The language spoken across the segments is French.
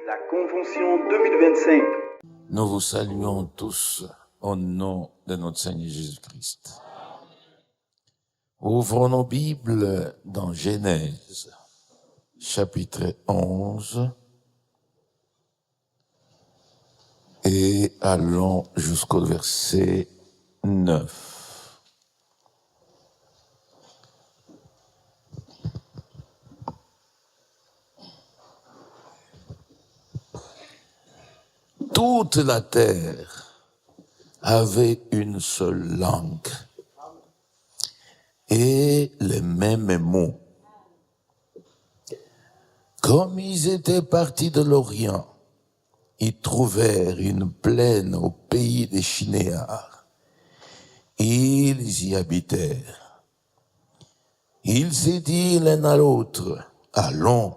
La Convention 2025. Nous vous saluons tous au nom de notre Seigneur Jésus-Christ. Ouvrons nos Bibles dans Genèse, chapitre 11, et allons jusqu'au verset 9. Toute la terre avait une seule langue et les mêmes mots. Comme ils étaient partis de l'Orient, ils trouvèrent une plaine au pays des Chinéars. Ils y habitèrent. Ils se dirent l'un à l'autre, allons,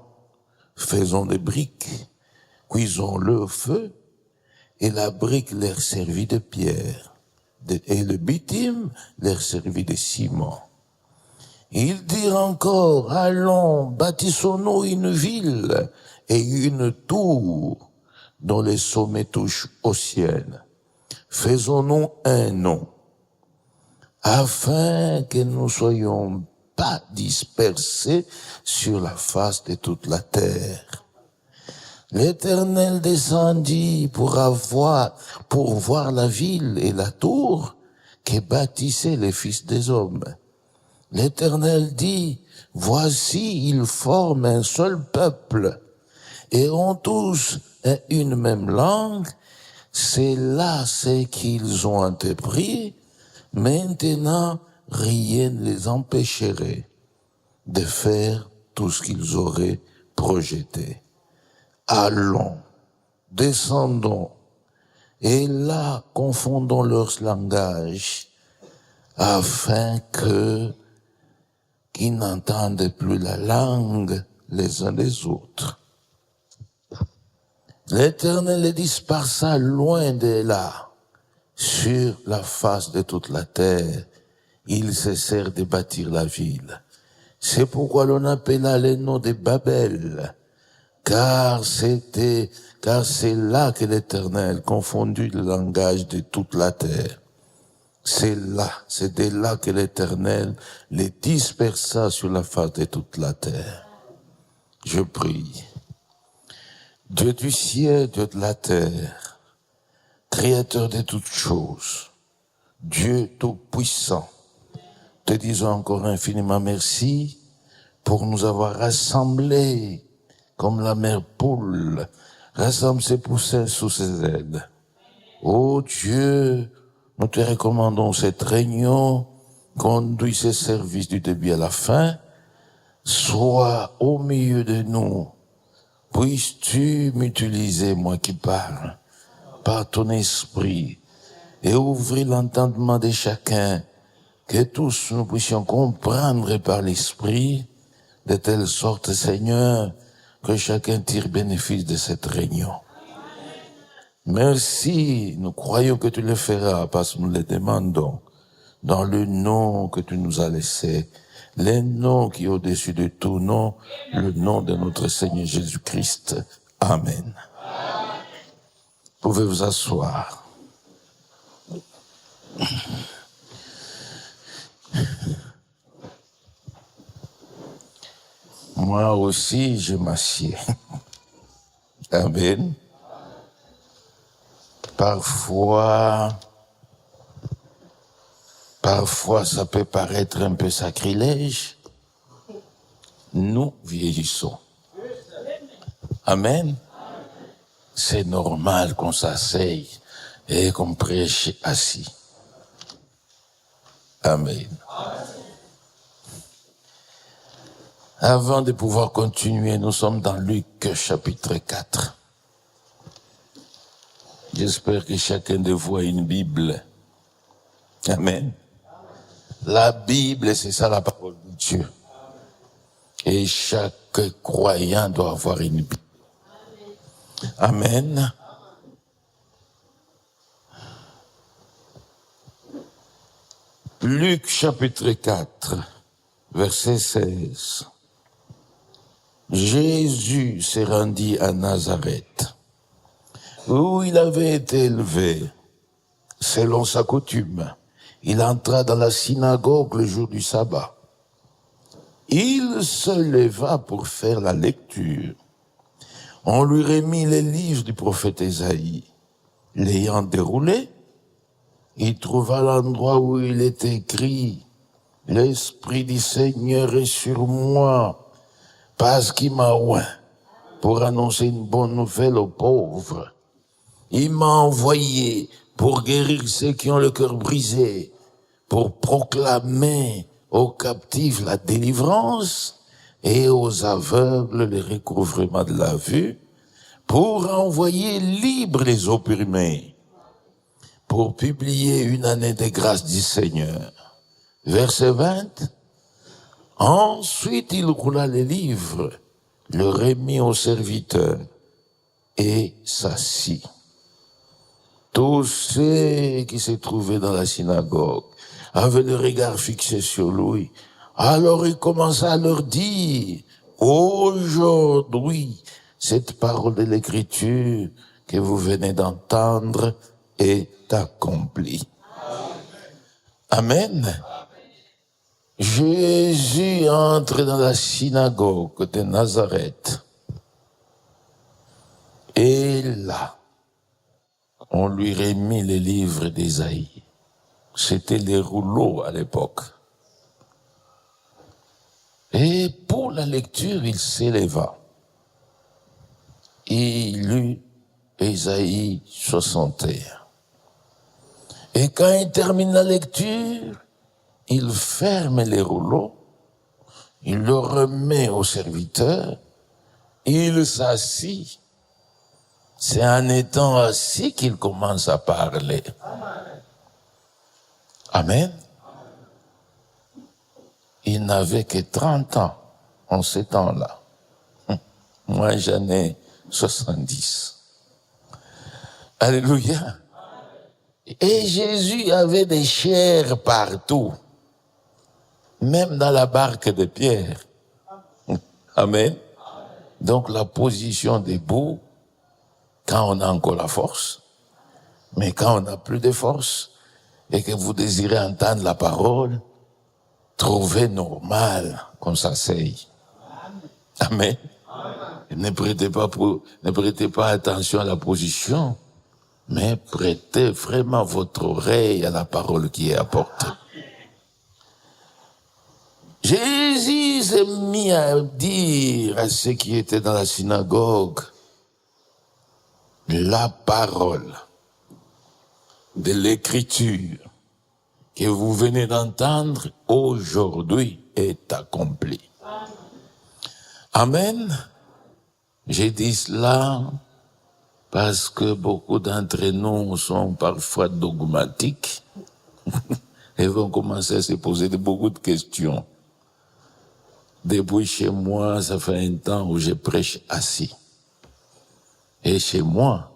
faisons des briques, cuisons-le au feu, et la brique leur servit de pierre, et le bitume leur servit de ciment. Ils dirent encore, allons, bâtissons-nous une ville et une tour dont les sommets touchent au ciel. Faisons-nous un nom, afin que nous ne soyons pas dispersés sur la face de toute la terre. L'Éternel descendit pour voir la ville et la tour que bâtissaient les fils des hommes. L'Éternel dit, voici, ils forment un seul peuple et ont tous une même langue. C'est là ce qu'ils ont entrepris. Maintenant, rien ne les empêcherait de faire tout ce qu'ils auraient projeté. Allons, descendons, et là, confondons leurs langages, afin qu'ils n'entendent plus la langue les uns des autres. L'Éternel les dispersa loin de là, sur la face de toute la terre. Ils cessèrent de bâtir la ville. C'est pourquoi l'on appela le nom de Babel, car c'est là que l'Éternel confondit le langage de toute la terre. C'est de là que l'Éternel les dispersa sur la face de toute la terre. Je prie. Dieu du ciel, Dieu de la terre, Créateur de toutes choses, Dieu tout-puissant, te disons encore infiniment merci pour nous avoir rassemblés comme la mère poule rassemble ses poussins sous ses ailes. Ô Dieu, nous te recommandons cette réunion, conduis ces services du début à la fin, sois au milieu de nous. Puisses-tu m'utiliser, moi qui parle, par ton esprit, et ouvrir l'entendement de chacun, que tous nous puissions comprendre par l'esprit, de telle sorte, Seigneur, que chacun tire bénéfice de cette réunion. Merci, nous croyons que tu le feras, parce que nous le demandons, dans le nom que tu nous as laissé, le nom qui est au-dessus de tout nom, le nom de notre Seigneur Jésus-Christ. Amen. Vous pouvez vous asseoir. Moi aussi, je m'assieds. Amen. Parfois, ça peut paraître un peu sacrilège. Nous vieillissons. Amen. C'est normal qu'on s'asseye et qu'on prêche assis. Amen. Avant de pouvoir continuer, nous sommes dans Luc chapitre 4. J'espère que chacun de vous a une Bible. Amen. La Bible, c'est ça la parole de Dieu. Et chaque croyant doit avoir une Bible. Amen. Luc chapitre 4, verset 16. Jésus s'est rendu à Nazareth, où il avait été élevé, selon sa coutume. Il entra dans la synagogue le jour du sabbat. Il se leva pour faire la lecture. On lui remit les livres du prophète Ésaïe. L'ayant déroulé, il trouva l'endroit où il était écrit « L'Esprit du Seigneur est sur moi, parce qu'il m'a oint pour annoncer une bonne nouvelle aux pauvres. Il m'a envoyé pour guérir ceux qui ont le cœur brisé, pour proclamer aux captifs la délivrance et aux aveugles le recouvrement de la vue, pour envoyer libres les opprimés, pour publier une année de grâce du Seigneur. » Verset 20. Ensuite, il roula les livres, le remit au serviteur et s'assit. Tous ceux qui se trouvaient dans la synagogue avaient le regard fixé sur lui. Alors il commença à leur dire, aujourd'hui, cette parole de l'Écriture que vous venez d'entendre est accomplie. Amen. Jésus entre dans la synagogue de Nazareth. Et là, on lui remit les livres d'Ésaïe. C'était les rouleaux à l'époque. Et pour la lecture, il s'éleva. Il lut Ésaïe 61. Et quand il termine la lecture, il ferme les rouleaux, il le remet au serviteur, il s'assit. C'est en étant assis qu'il commence à parler. Amen. Il n'avait que 30 ans en ce temps-là. Moi, j'en ai 70. Alléluia. Et Jésus avait des chairs partout, même dans la barque de Pierre. Amen. Donc la position debout, quand on a encore la force, mais quand on n'a plus de force et que vous désirez entendre la parole, trouvez normal qu'on s'asseye. Amen. Ne prêtez pas attention à la position, mais prêtez vraiment votre oreille à la parole qui est apportée. Jésus s'est mis à dire à ceux qui étaient dans la synagogue, la parole de l'Écriture que vous venez d'entendre aujourd'hui est accomplie. Amen. J'ai dit cela parce que beaucoup d'entre nous sont parfois dogmatiques et vont commencer à se poser beaucoup de questions. Depuis chez moi, ça fait un temps où je prêche assis. Et chez moi,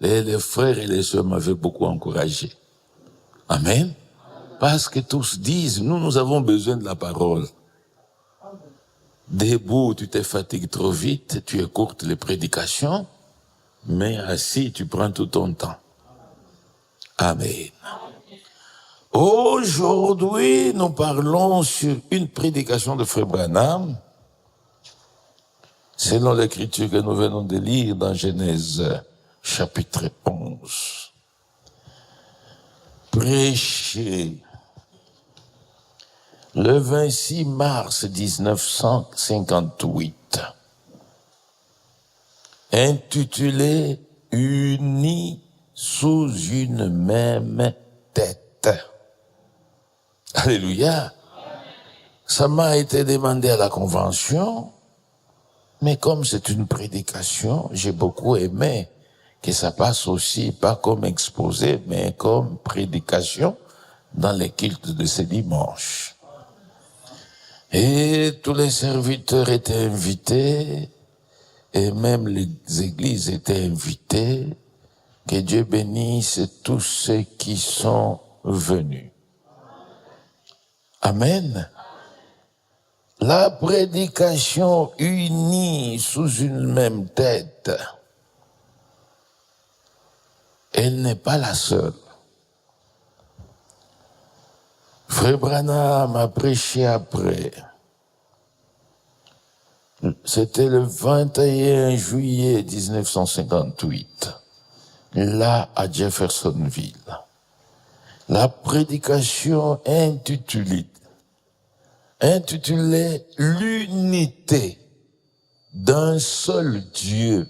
les frères et les sœurs m'avaient beaucoup encouragé. Amen. Parce que tous disent, nous avons besoin de la parole. Debout, tu te fatigues trop vite, tu écoutes les prédications, mais assis, tu prends tout ton temps. Amen. Aujourd'hui, nous parlons sur une prédication de Frère Branham, selon l'écriture que nous venons de lire dans Genèse chapitre 11. Prêché le 26 mars 1958, intitulé « Unis sous une même tête ». Alléluia. Ça m'a été demandé à la convention, mais comme c'est une prédication, j'ai beaucoup aimé que ça passe aussi, pas comme exposé, mais comme prédication dans les cultes de ce dimanche. Et tous les serviteurs étaient invités, et même les églises étaient invitées. Que Dieu bénisse tous ceux qui sont venus. Amen. La prédication unie sous une même tête, elle n'est pas la seule. Frère Branham a prêché après. C'était le 21 juillet 1958, là à Jeffersonville. La prédication intitulée l'unité d'un seul Dieu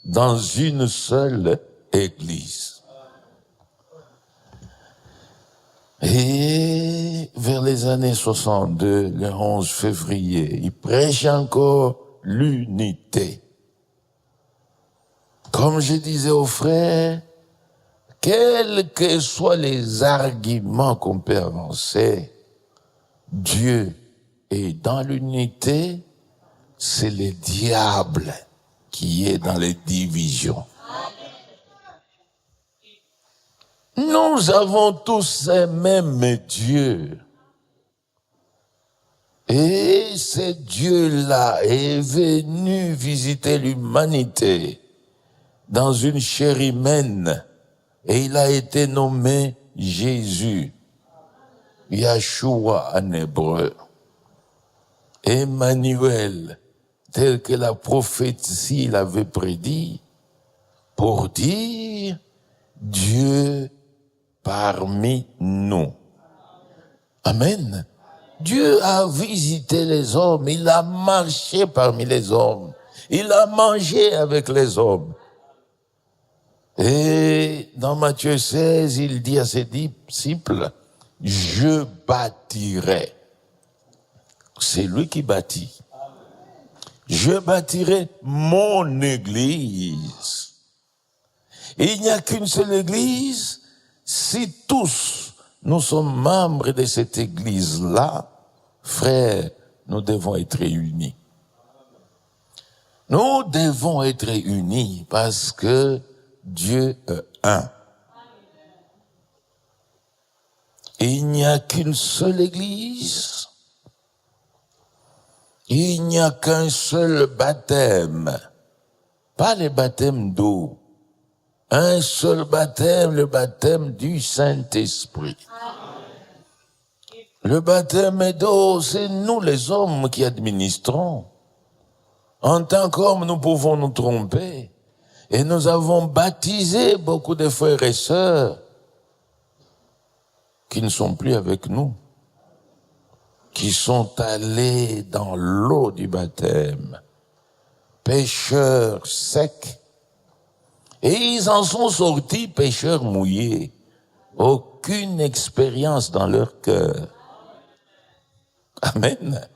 dans une seule église. Et vers les années 62, le 11 février, il prêche encore l'unité. Comme je disais aux frères, quels que soient les arguments qu'on peut avancer, Dieu est dans l'unité, c'est le diable qui est dans les divisions. Nous avons tous ces mêmes dieux. Et ce Dieu-là est venu visiter l'humanité dans une chair humaine. Et il a été nommé Jésus. Yahshua en hébreu. Emmanuel, tel que la prophétie l'avait prédit, pour dire Dieu parmi nous. Amen. Dieu a visité les hommes, il a marché parmi les hommes, il a mangé avec les hommes. Et dans Matthieu 16, il dit à ses disciples, je bâtirai. C'est lui qui bâtit. Je bâtirai mon église. Et il n'y a qu'une seule église. Si tous nous sommes membres de cette église-là, frères, nous devons être unis. Nous devons être unis parce que Dieu est un. Et il n'y a qu'une seule église. Il n'y a qu'un seul baptême. Pas le baptême d'eau. Un seul baptême, le baptême du Saint-Esprit. Le baptême d'eau, c'est nous les hommes qui administrons. En tant qu'hommes, nous pouvons nous tromper. Et nous avons baptisé beaucoup de frères et sœurs qui ne sont plus avec nous, qui sont allés dans l'eau du baptême, pécheurs secs, et ils en sont sortis pécheurs mouillés, aucune expérience dans leur cœur. Amen.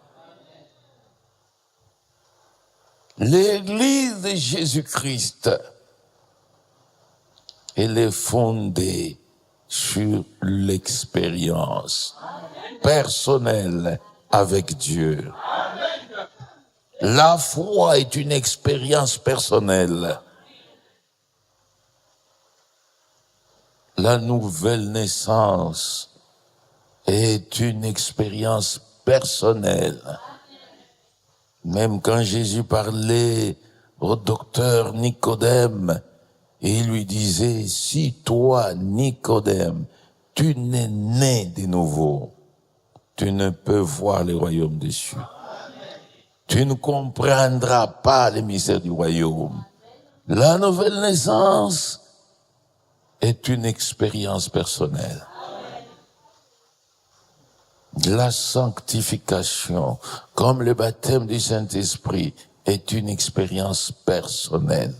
L'église de Jésus-Christ, elle est fondée sur l'expérience personnelle avec Dieu. La foi est une expérience personnelle. La nouvelle naissance est une expérience personnelle. Même quand Jésus parlait au docteur Nicodème, il lui disait, si toi, Nicodème, tu n'es né de nouveau, tu ne peux voir le royaume des cieux. Tu ne comprendras pas les mystères du royaume. La nouvelle naissance est une expérience personnelle. La sanctification, comme le baptême du Saint-Esprit, est une expérience personnelle.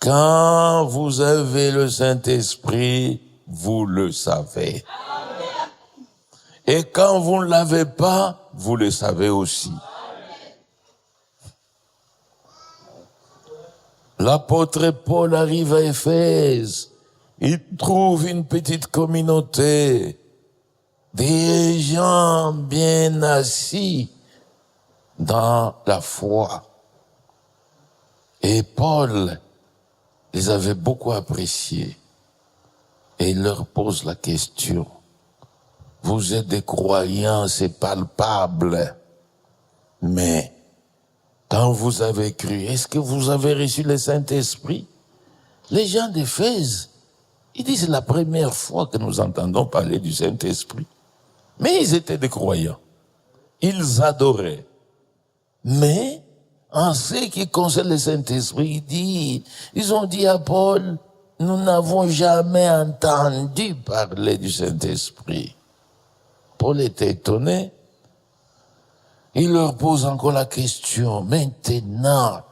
Quand vous avez le Saint-Esprit, vous le savez. Et quand vous ne l'avez pas, vous le savez aussi. L'apôtre Paul arrive à Éphèse. Il trouve une petite communauté, des gens bien assis dans la foi. Et Paul les avait beaucoup appréciés. Et il leur pose la question. vous êtes des croyants, c'est palpable. Mais, quand vous avez cru, est-ce que vous avez reçu le Saint-Esprit? Les gens d'Éphèse, ils disent c'est la première fois que nous entendons parler du Saint-Esprit. Mais ils étaient des croyants. Ils adoraient. Mais, en ce qui concerne le Saint-Esprit, ils ont dit à Paul, nous n'avons jamais entendu parler du Saint-Esprit. Paul était étonné. Il leur pose encore la question, maintenant,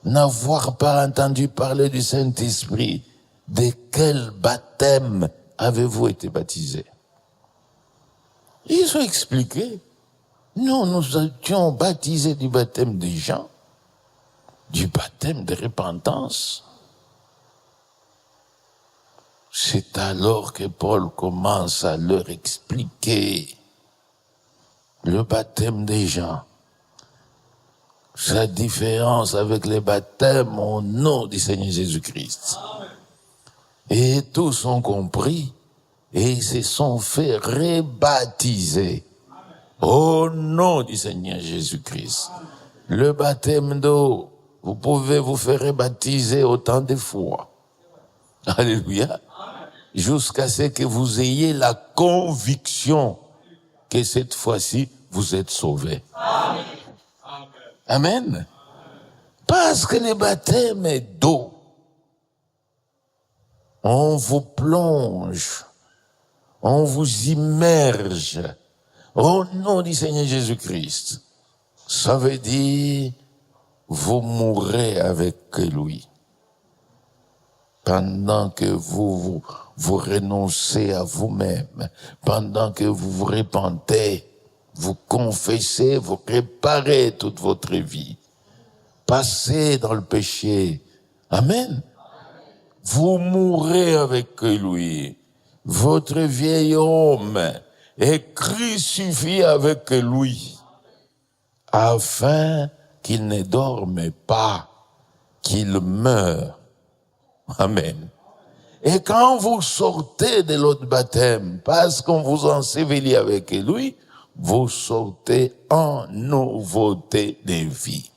n'avoir pas entendu parler du Saint-Esprit, de quel baptême avez-vous été baptisés? Ils ont expliqué. Nous étions baptisés du baptême des gens, du baptême de repentance. C'est alors que Paul commence à leur expliquer le baptême des gens, sa différence avec les baptêmes au nom du Seigneur Jésus-Christ. Et tous ont compris et ils se sont fait rebaptiser au nom du Seigneur Jésus-Christ. Le baptême d'eau, vous pouvez vous faire rebaptiser autant de fois. Alléluia. Jusqu'à ce que vous ayez la conviction que cette fois-ci, vous êtes sauvés. Amen. Amen. Parce que le baptême d'eau, on vous plonge, on vous immerge au nom du Seigneur Jésus-Christ. Ça veut dire, vous mourrez avec lui. Pendant que vous renoncez à vous-même, pendant que vous vous repentez, vous confessez, vous réparez toute votre vie. Passez dans le péché. Amen. Vous mourrez avec lui. Votre vieil homme est crucifié avec lui, afin qu'il ne dorme pas, qu'il meure. Amen. Et quand vous sortez de l'autre baptême, parce qu'on vous ensevelit avec lui, vous sortez en nouveauté de vie.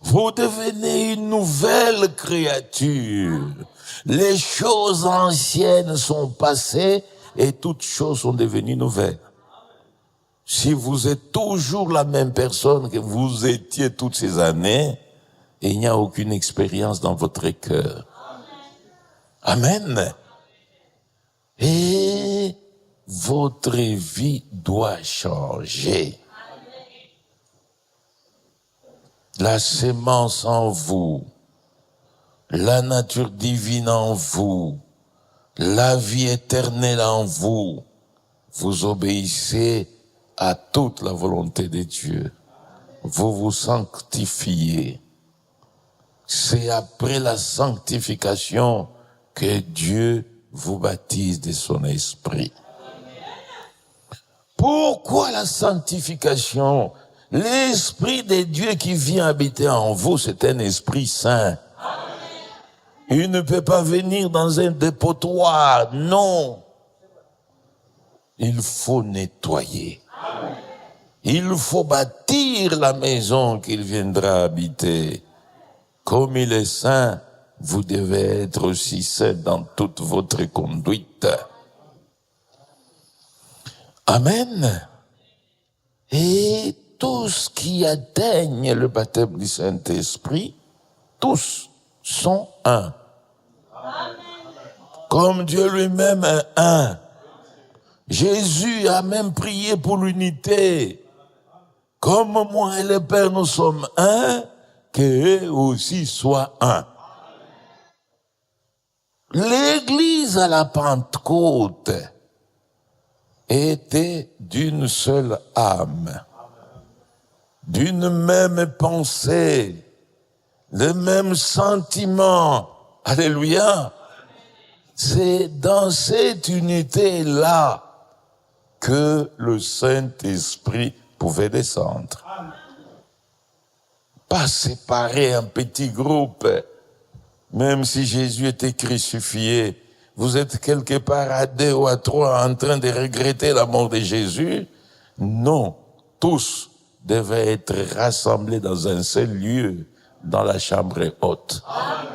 Vous devenez une nouvelle créature. Les choses anciennes sont passées et toutes choses sont devenues nouvelles. Si vous êtes toujours la même personne que vous étiez toutes ces années, il n'y a aucune expérience dans votre cœur. Amen. Et votre vie doit changer. La sémence en vous, la nature divine en vous, la vie éternelle en vous, vous obéissez à toute la volonté de Dieu. Vous vous sanctifiez. C'est après la sanctification que Dieu vous baptise de son esprit. Pourquoi la sanctification? L'esprit de Dieu qui vient habiter en vous, c'est un esprit saint. Il ne peut pas venir dans un dépotoir, non. Il faut nettoyer. Il faut bâtir la maison qu'il viendra habiter. Comme il est saint, vous devez être aussi saint dans toute votre conduite. Amen. Et tous qui atteignent le baptême du Saint-Esprit, tous sont un. Amen. Comme Dieu lui-même est un. Jésus a même prié pour l'unité. Comme moi et le Père, nous sommes un, qu'eux aussi soient un. L'Église à la Pentecôte était d'une seule âme, d'une même pensée, le même sentiment. Alléluia. C'est dans cette unité-là que le Saint-Esprit pouvait descendre. Pas séparer un petit groupe. Même si Jésus était crucifié, vous êtes quelque part à 2 ou à 3 en train de regretter la mort de Jésus. Non, tous devaient être rassemblés dans un seul lieu, dans la chambre haute. Amen.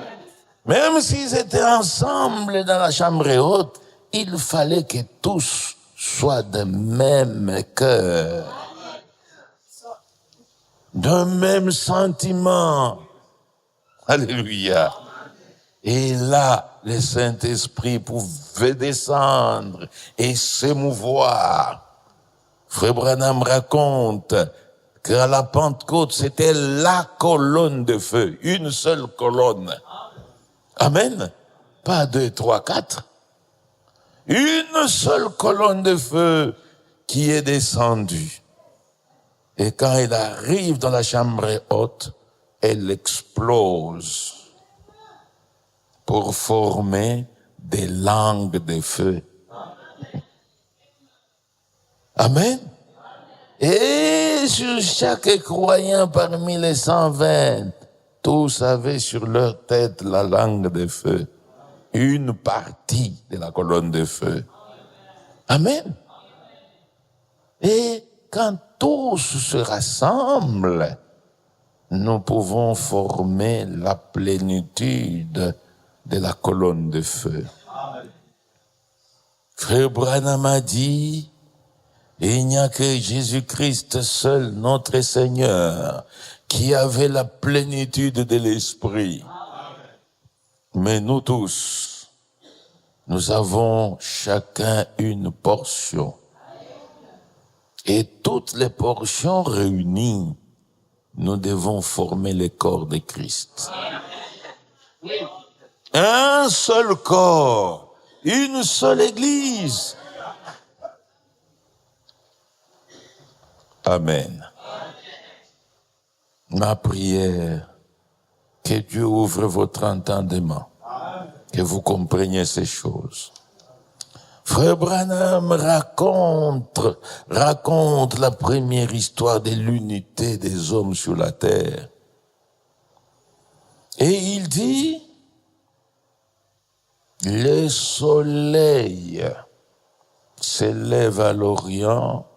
Même s'ils étaient ensemble dans la chambre haute, il fallait que tous soient de même cœur, d'un même sentiment. Alléluia. Et là, le Saint-Esprit pouvait descendre et s'émouvoir. Frère Branham raconte qu'à la Pentecôte, c'était la colonne de feu, une seule colonne. Amen. Pas 2, 3, 4. Une seule colonne de feu qui est descendue. Et quand elle arrive dans la chambre haute, elle explose pour former des langues de feu. Amen. Et sur chaque croyant parmi les 120, tous avaient sur leur tête la langue de feu. Une partie de la colonne de feu. Amen. Et quand tous se rassemblent, nous pouvons former la plénitude de la colonne de feu. Frère Branham a dit, il n'y a que Jésus-Christ seul, notre Seigneur, qui avait la plénitude de l'Esprit. Mais nous tous, nous avons chacun une portion. Et toutes les portions réunies, nous devons former le corps de Christ. Un seul corps, une seule église. Amen. Ma prière, que Dieu ouvre votre entendement, que vous compreniez ces choses. Frère Branham raconte la première histoire de l'unité des hommes sur la terre. Et il dit, le soleil s'élève à l'Orient,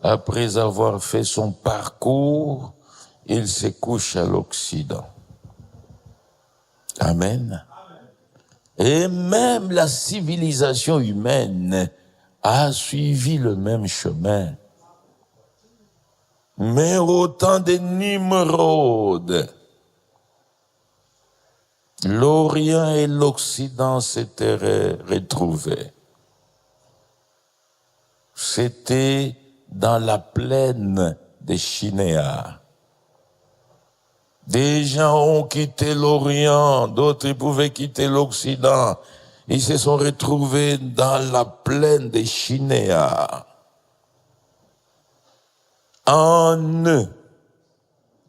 après avoir fait son parcours, il se couche à l'Occident. Amen. Et même la civilisation humaine a suivi le même chemin. Mais au temps des Nimrod, l'Orient et l'Occident s'étaient retrouvés. C'était dans la plaine de Shinéar. Des gens ont quitté l'Orient, d'autres pouvaient quitter l'Occident. Ils se sont retrouvés dans la plaine de Shinéar. En eux,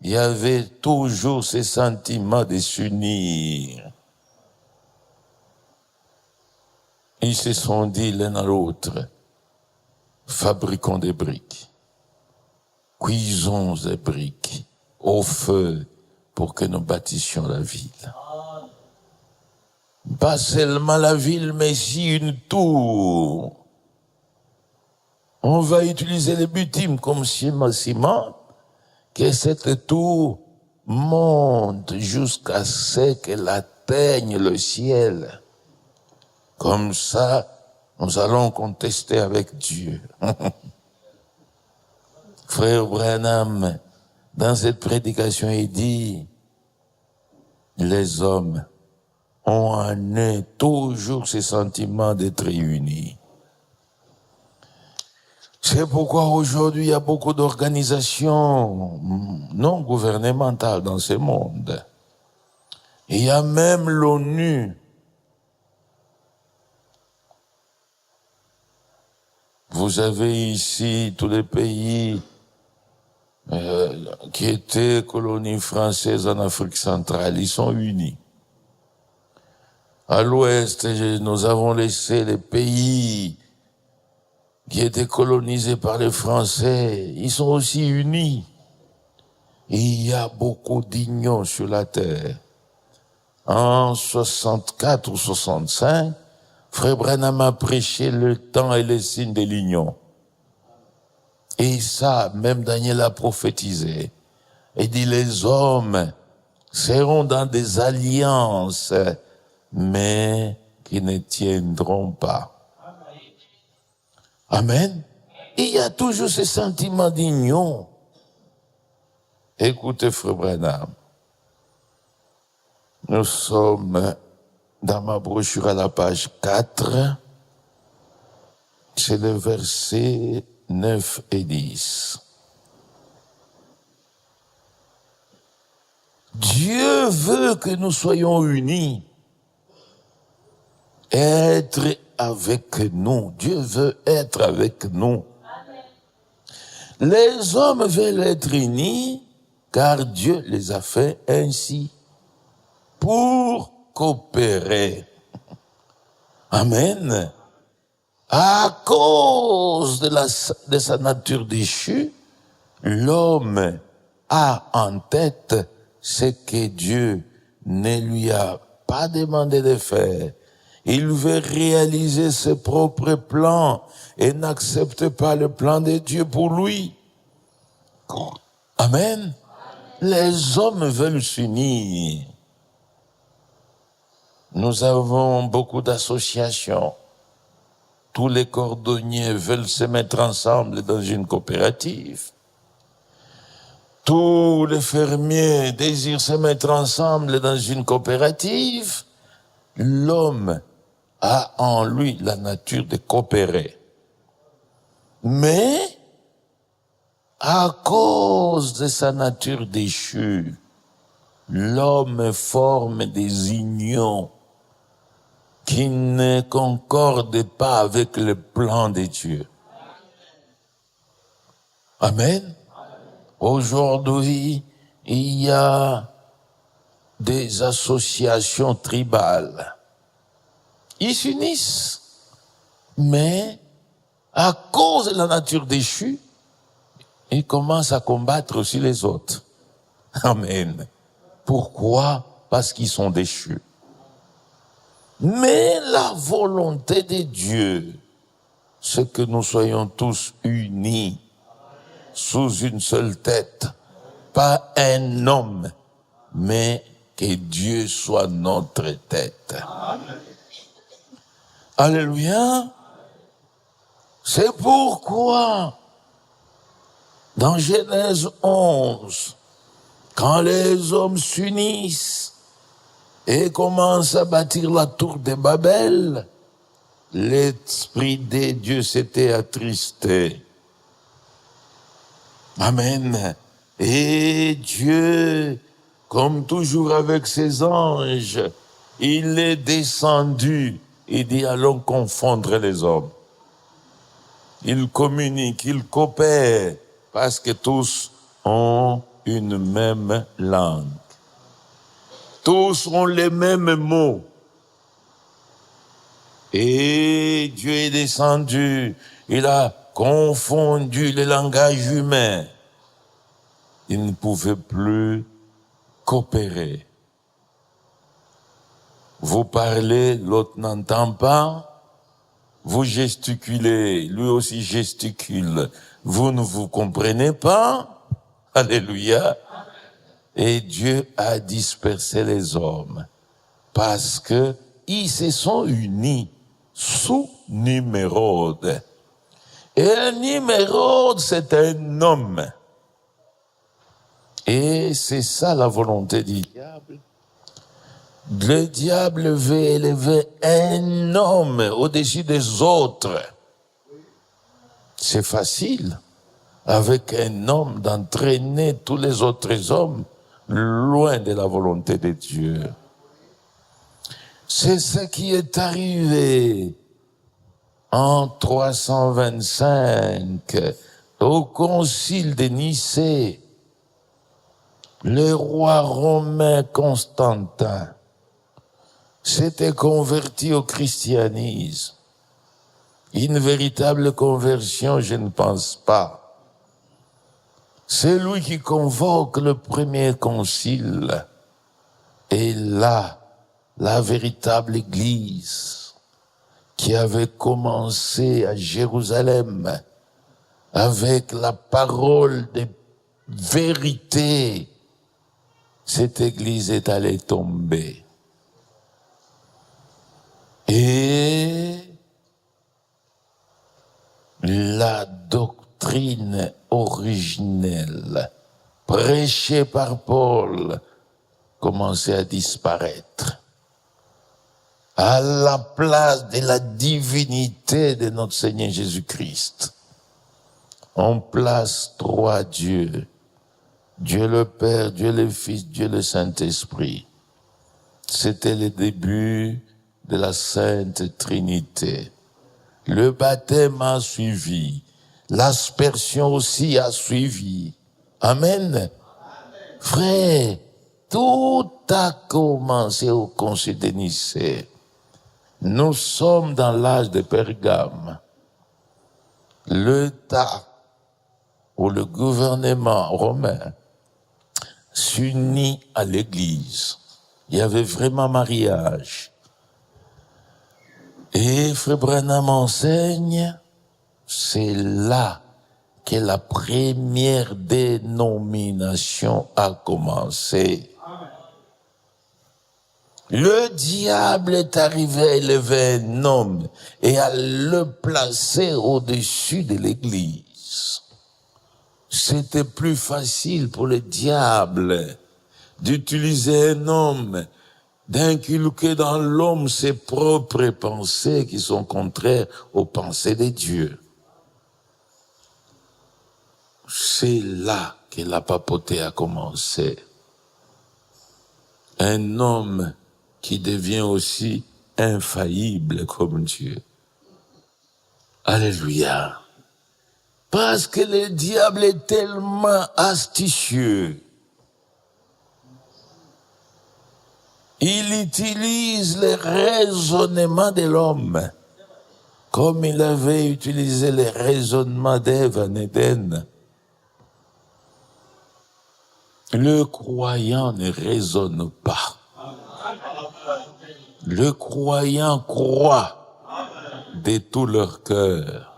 il y avait toujours ce sentiment de s'unir. Ils se sont dit l'un à l'autre, fabriquons des briques, cuisons des briques au feu pour que nous bâtissions la ville. Pas seulement la ville, mais aussi une tour. On va utiliser les bitumes comme ciment, que cette tour monte jusqu'à ce qu'elle atteigne le ciel. Comme ça, nous allons contester avec Dieu. Frère Branham, dans cette prédication, il dit, les hommes ont en eux toujours ce sentiment d'être unis. C'est pourquoi aujourd'hui, il y a beaucoup d'organisations non gouvernementales dans ce monde. Il y a même l'ONU. Vous avez ici tous les pays qui étaient colonies françaises en Afrique centrale. Ils sont unis. À l'ouest, nous avons laissé les pays qui étaient colonisés par les Français. Ils sont aussi unis. Et il y a beaucoup d'union sur la terre. En 64 ou 65, Frère Branham a prêché le temps et les signes de l'union. Et ça, même Daniel a prophétisé. Il dit, les hommes seront dans des alliances, mais qui ne tiendront pas. Amen. Il y a toujours ce sentiment d'union. Écoutez, Frère Branham. Nous sommes dans ma brochure à la page 4. C'est le verset 9 et 10. Dieu veut que nous soyons unis, être avec nous. Dieu veut être avec nous. Les hommes veulent être unis car Dieu les a fait ainsi pour coopérer. Amen. À cause de sa nature déchue, l'homme a en tête ce que Dieu ne lui a pas demandé de faire. Il veut réaliser ses propres plans et n'accepte pas le plan de Dieu pour lui. Amen. Les hommes veulent s'unir. Nous avons beaucoup d'associations. Tous les cordonniers veulent se mettre ensemble dans une coopérative. Tous les fermiers désirent se mettre ensemble dans une coopérative. L'homme a en lui la nature de coopérer. Mais, à cause de sa nature déchue, l'homme forme des unions qui ne concordent pas avec le plan de Dieu. Amen. Aujourd'hui, il y a des associations tribales. Ils s'unissent, mais à cause de la nature déchue, ils commencent à combattre aussi les autres. Amen. Pourquoi? Parce qu'ils sont déchus. Mais la volonté de Dieu, c'est que nous soyons tous unis sous une seule tête. Pas un homme, mais que Dieu soit notre tête. Amen. Alléluia. C'est pourquoi, dans Genèse 11, quand les hommes s'unissent et commencent à bâtir la tour de Babel, l'Esprit de Dieu s'était attristé. Amen. Et Dieu, comme toujours avec ses anges, il est descendu et dit, allons confondre les hommes. Ils communiquent, ils coopèrent, parce que tous ont une même langue. Tous ont les mêmes mots. Et Dieu est descendu, il a confondu le langage humain. Ils ne pouvaient plus coopérer. Vous parlez, l'autre n'entend pas. Vous gesticulez, lui aussi gesticule. Vous ne vous comprenez pas. Alléluia. Et Dieu a dispersé les hommes parce que ils se sont unis sous Nimrod. Et Nimrod, c'est un homme. Et c'est ça la volonté du diable. Le diable veut élever un homme au-dessus des autres. C'est facile, avec un homme, d'entraîner tous les autres hommes loin de la volonté de Dieu. C'est ce qui est arrivé en 325 au concile de Nicée. Le roi romain Constantin s'était converti au christianisme. Une véritable conversion, je ne pense pas. C'est lui qui convoque le premier concile. Et là, la véritable Église qui avait commencé à Jérusalem avec la parole de vérité, cette église est allée tomber. Et la doctrine originelle prêchée par Paul commençait à disparaître. À la place de la divinité de notre Seigneur Jésus-Christ, on place trois dieux. Dieu le Père, Dieu le Fils, Dieu le Saint-Esprit. C'était le début de la Sainte Trinité. Le baptême a suivi. L'aspersion aussi a suivi. Amen. Frère, tout a commencé au Concile de Nicée. Nous sommes dans l'âge de Pergame. L'État ou le gouvernement romain s'unit à l'Église. Il y avait vraiment mariage. Et Frère Branham enseigne, c'est là que la première dénomination a commencé. Le diable est arrivé à élever un homme et à le placer au-dessus de l'Église. C'était plus facile pour le diable d'utiliser un homme, d'inculquer dans l'homme ses propres pensées qui sont contraires aux pensées de Dieu. C'est là que la papauté a commencé. Un homme qui devient aussi infaillible comme Dieu. Alléluia. Parce que le diable est tellement astucieux. Il utilise les raisonnements de l'homme, comme il avait utilisé les raisonnements d'Ève en Éden. Le croyant ne raisonne pas. Le croyant croit de tout leur cœur.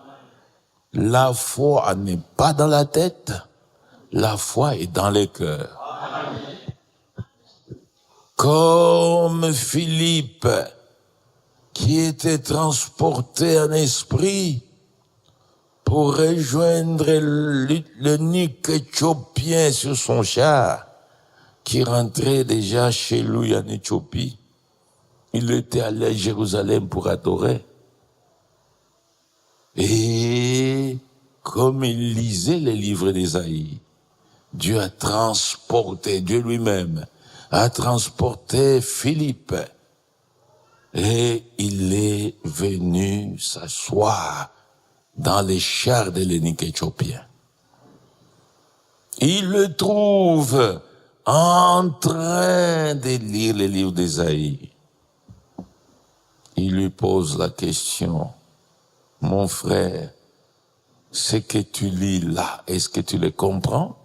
La foi n'est pas dans la tête, la foi est dans les cœurs. Comme Philippe, qui était transporté en esprit pour rejoindre l'eunuque éthiopien sur son char, qui rentrait déjà chez lui en Éthiopie. Il était allé à Jérusalem pour adorer. Et comme il lisait les livres d'Ésaïe, Dieu a transporté, Dieu lui-même a transporté Philippe. Et il est venu s'asseoir dans les chars de l'eunuque éthiopien. Il le trouve en train de lire les livres d'Ésaïe. Il lui pose la question, mon frère, ce que tu lis là, est-ce que tu le comprends?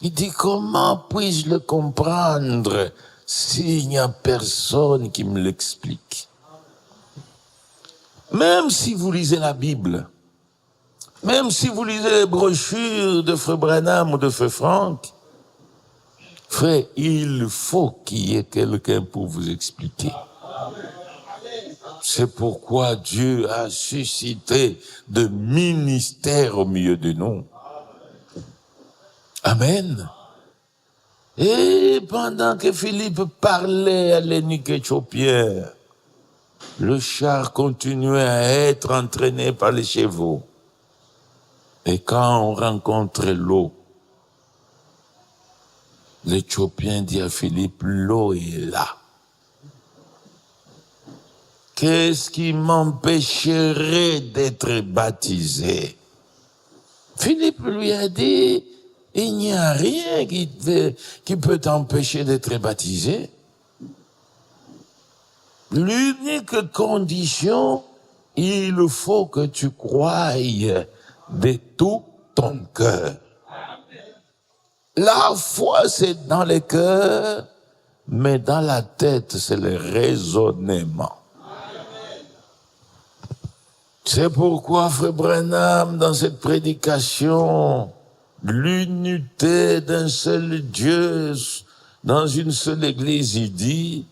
Il dit, comment puis-je le comprendre s'il n'y a personne qui me l'explique? Même si vous lisez la Bible, même si vous lisez les brochures de Frère Branham ou de Frère Franck, frère, il faut qu'il y ait quelqu'un pour vous expliquer. C'est pourquoi Dieu a suscité de ministères au milieu de nous. Amen. Et pendant que Philippe parlait à l'eunuque éthiopien, le char continuait à être entraîné par les chevaux. Et quand on rencontre l'eau, l'Éthiopien dit à Philippe, l'eau est là. Qu'est-ce qui m'empêcherait d'être baptisé? Philippe lui a dit, il n'y a rien qui peut t'empêcher d'être baptisé. L'unique condition, il faut que tu croies de tout ton cœur. La foi, c'est dans le cœur, mais dans la tête, c'est le raisonnement. C'est pourquoi, Frère Branham, dans cette prédication, l'unité d'un seul Dieu, dans une seule église, il dit,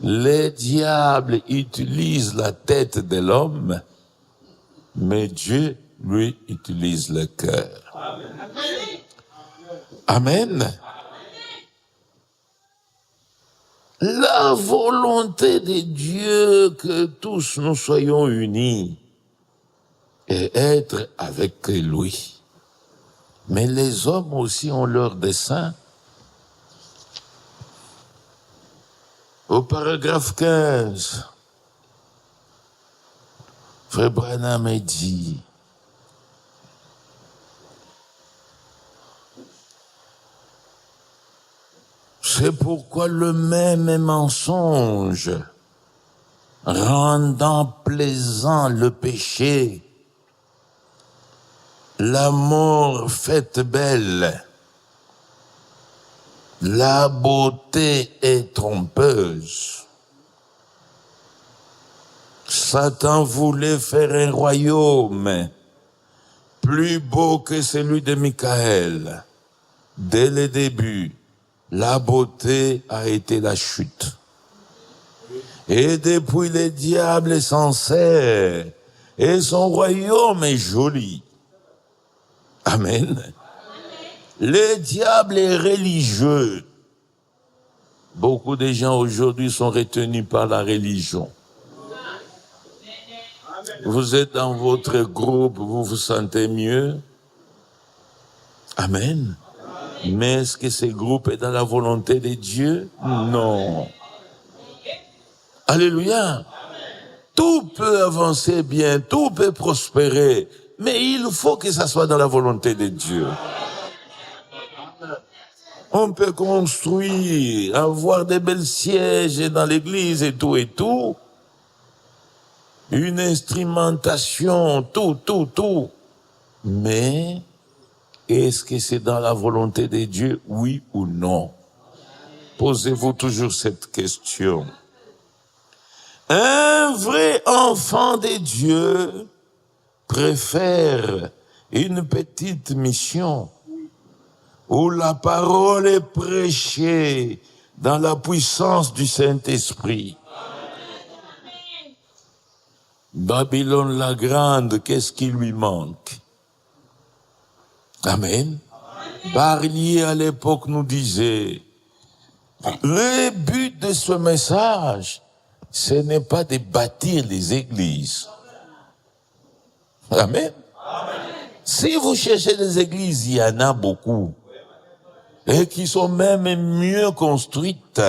les diables utilisent la tête de l'homme, mais Dieu, lui, utilise le cœur. Amen. La volonté de Dieu que tous nous soyons unis et être avec lui. Mais les hommes aussi ont leur dessein. Au paragraphe 15, Frère Branham a dit, c'est pourquoi le même mensonge, rendant plaisant le péché, la mort faite belle, la beauté est trompeuse. Satan voulait faire un royaume plus beau que celui de Michael. Dès le début, la beauté a été la chute. Et depuis, le diable s'en sert. Et son royaume est joli. Amen. Le diable est religieux. Beaucoup de gens aujourd'hui sont retenus par la religion. Vous êtes dans votre groupe, vous vous sentez mieux. Amen. Mais est-ce que ce groupe est dans la volonté de Dieu? Non. Alléluia. Tout peut avancer bien, tout peut prospérer, mais il faut que ça soit dans la volonté de Dieu. On peut construire, avoir des belles sièges dans l'église et tout. Une instrumentation, tout. Mais, est-ce que c'est dans la volonté de Dieu, oui ou non? Posez-vous toujours cette question. Un vrai enfant de Dieu préfère une petite mission où la parole est prêchée dans la puissance du Saint-Esprit. Babylone la grande, qu'est-ce qui lui manque? Amen. Barnier à l'époque nous disait, le but de ce message, ce n'est pas de bâtir les églises. Amen. Si vous cherchez des églises, il y en a beaucoup. Et qui sont même mieux construites.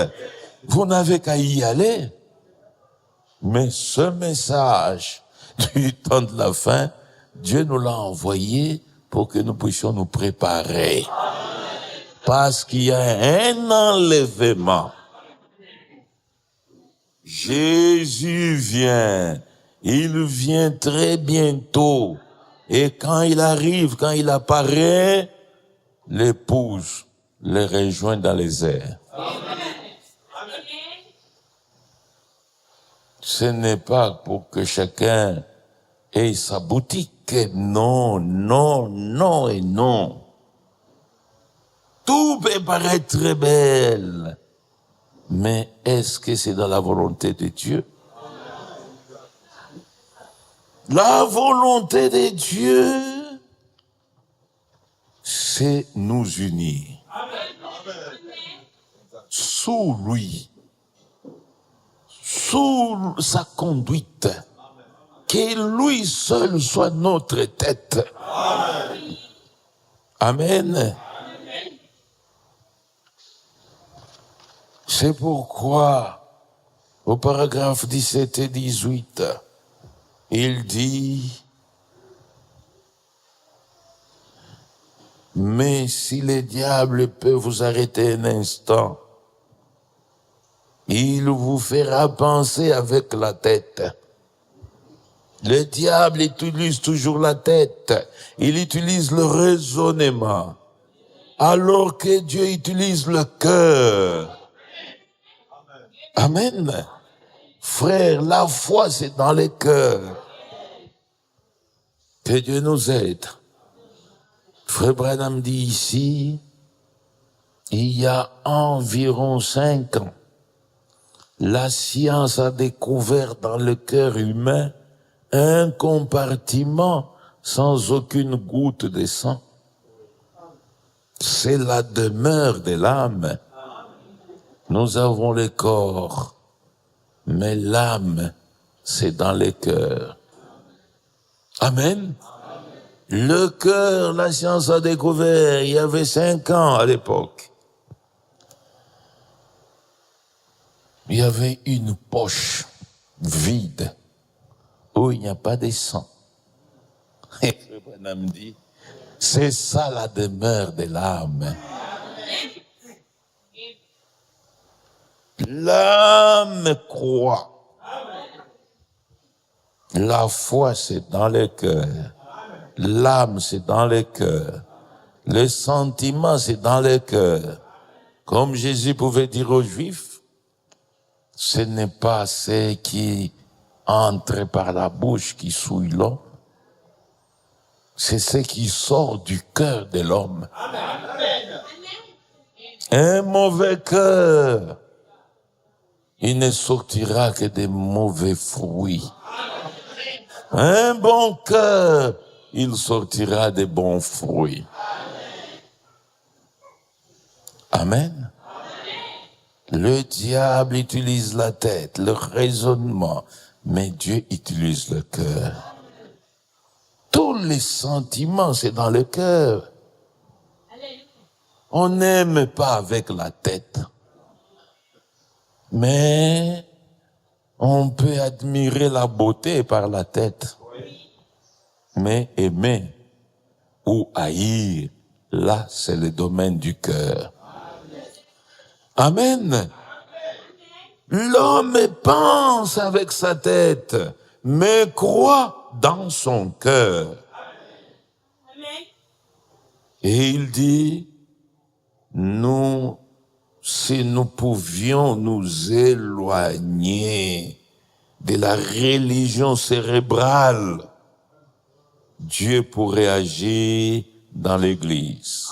Vous n'avez qu'à y aller. Mais ce message du temps de la fin, Dieu nous l'a envoyé pour que nous puissions nous préparer. Parce qu'il y a un enlèvement. Jésus vient. Il vient très bientôt. Et quand il arrive, quand il apparaît, l'épouse les rejoint dans les airs. Ce n'est pas pour que chacun ait sa boutique. Non. Tout peut paraître très belle. Mais est-ce que c'est dans la volonté de Dieu? La volonté de Dieu, c'est nous unir. Sous lui. Sous sa conduite. Que lui seul soit notre tête. Amen. C'est pourquoi, au paragraphe 17 et 18, il dit, mais si le diable peut vous arrêter un instant, il vous fera penser avec la tête. Le diable utilise toujours la tête. Il utilise le raisonnement. Alors que Dieu utilise le cœur. Amen. Frère, la foi, c'est dans le cœur. Que Dieu nous aide. Frère Branham dit ici, il y a environ 5 ans, la science a découvert dans le cœur humain un compartiment sans aucune goutte de sang. C'est la demeure de l'âme. Nous avons le corps, mais l'âme, c'est dans le cœur. Amen. Le cœur, la science a découvert, il y avait 5 ans à l'époque. Il y avait une poche vide où il n'y a pas de sang. Et le bonhomme dit, c'est ça la demeure de l'âme. L'âme croit. La foi, c'est dans le cœur. L'âme, c'est dans le cœur. Le sentiment, c'est dans le cœur. Comme Jésus pouvait dire aux Juifs, ce n'est pas ce qui entre par la bouche qui souille l'homme. C'est ce qui sort du cœur de l'homme. Un mauvais cœur, il ne sortira que des mauvais fruits. Un bon cœur, il sortira des bons fruits. Amen. Le diable utilise la tête, le raisonnement, mais Dieu utilise le cœur. Tous les sentiments, c'est dans le cœur. On n'aime pas avec la tête, mais on peut admirer la beauté par la tête. Mais aimer ou haïr, là, c'est le domaine du cœur. Amen. L'homme pense avec sa tête, mais croit dans son cœur. Et il dit, si nous pouvions nous éloigner de la religion cérébrale, Dieu pourrait agir dans l'Église.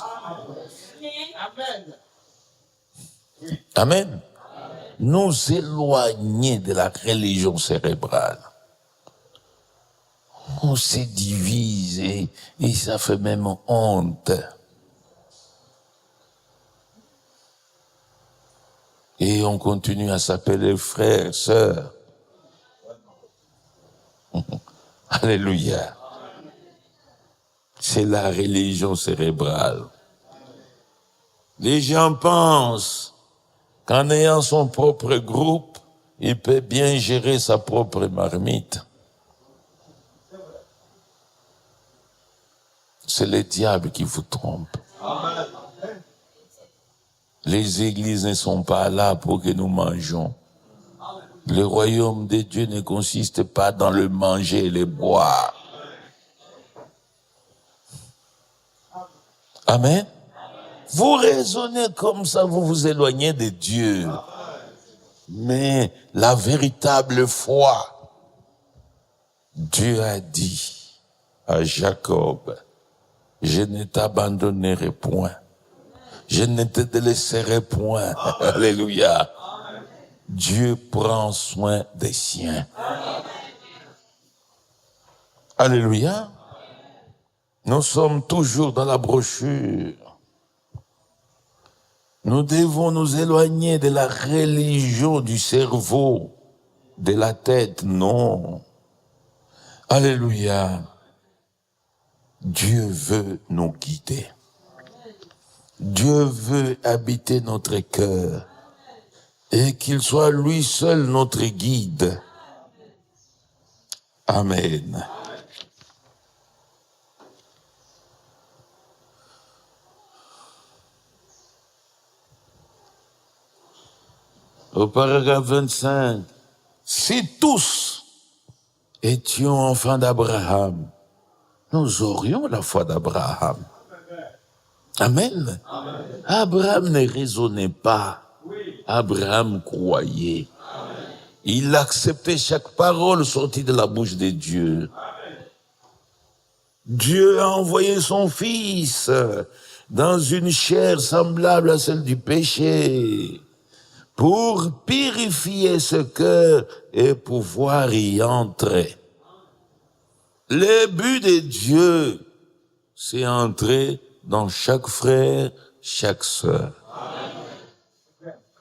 Amen. Nous éloigner de la religion cérébrale. On se divise et ça fait même honte. Et on continue à s'appeler frères, sœurs. Alléluia. C'est la religion cérébrale. Les gens pensent qu'en ayant son propre groupe, il peut bien gérer sa propre marmite. C'est le diable qui vous trompe. Les églises ne sont pas là pour que nous mangeons. Le royaume de Dieu ne consiste pas dans le manger et le boire. Amen. Vous raisonnez comme ça, vous vous éloignez de Dieu. Mais la véritable foi, Dieu a dit à Jacob, je ne t'abandonnerai point. Je ne te délaisserai point. Alléluia. Dieu prend soin des siens. Alléluia. Nous sommes toujours dans la brochure. Nous devons nous éloigner de la religion du cerveau, de la tête, non. Alléluia. Dieu veut nous guider. Dieu veut habiter notre cœur et qu'il soit lui seul notre guide. Amen. Au paragraphe 25, si tous étions enfants d'Abraham, nous aurions la foi d'Abraham. Amen. Abraham ne raisonnait pas. Abraham croyait. Il acceptait chaque parole sortie de la bouche de Dieu. Dieu a envoyé son Fils dans une chair semblable à celle du péché pour purifier ce cœur et pouvoir y entrer. Le but de Dieu, c'est entrer dans chaque frère, chaque sœur.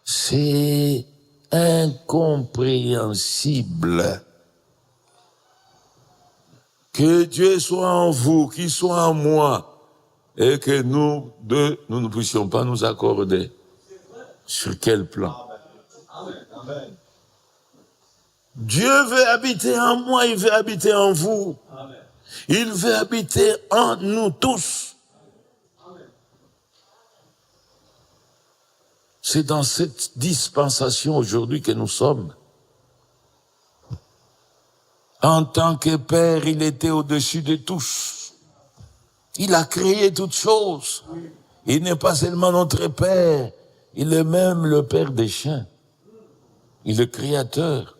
C'est incompréhensible que Dieu soit en vous, qu'il soit en moi, et que nous deux, nous ne puissions pas nous accorder. Sur quel plan? Dieu veut habiter en moi, il veut habiter en vous. Il veut habiter en nous tous. C'est dans cette dispensation aujourd'hui que nous sommes. En tant que Père, il était au-dessus de tous. Il a créé toutes choses. Il n'est pas seulement notre Père, il est même le Père des chiens. Il est créateur.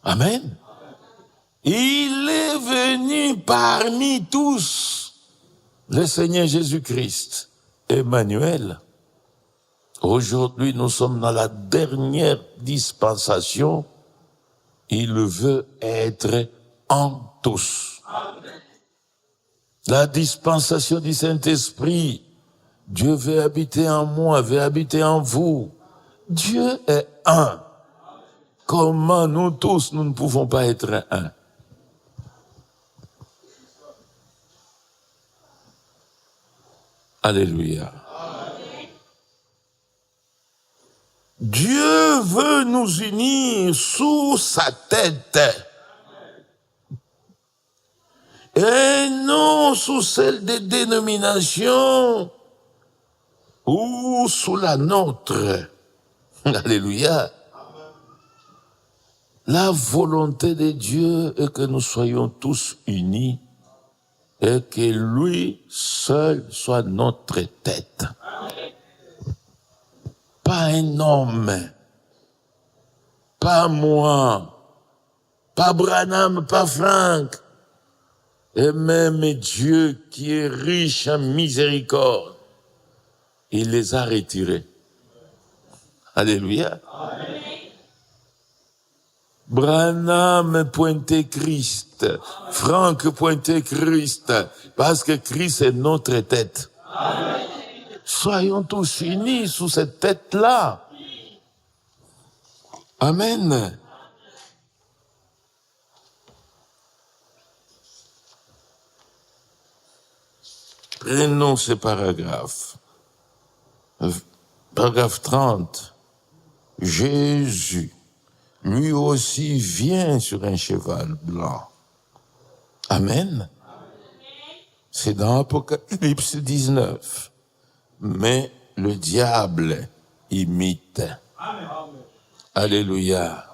Amen. Il est venu parmi tous, le Seigneur Jésus-Christ, Emmanuel. Aujourd'hui, nous sommes dans la dernière dispensation. Il veut être en tous. La dispensation du Saint-Esprit. Dieu veut habiter en moi, veut habiter en vous. Dieu est un. Comment nous tous, nous ne pouvons pas être un? Alléluia. Dieu veut nous unir sous sa tête et non sous celle des dénominations ou sous la nôtre. Alléluia. La volonté de Dieu est que nous soyons tous unis et que lui seul soit notre tête. Pas un homme, pas moi, pas Branham, pas Frank, et même Dieu qui est riche en miséricorde, il les a retirés. Alléluia. Amen. Branham pointait Christ, Frank pointait Christ, parce que Christ est notre tête. Amen. Soyons tous unis sous cette tête-là. Amen. Prenons ce paragraphe. Paragraphe 30. Jésus, lui aussi, vient sur un cheval blanc. Amen. C'est dans Apocalypse 19. Mais le diable imite. Amen. Alléluia.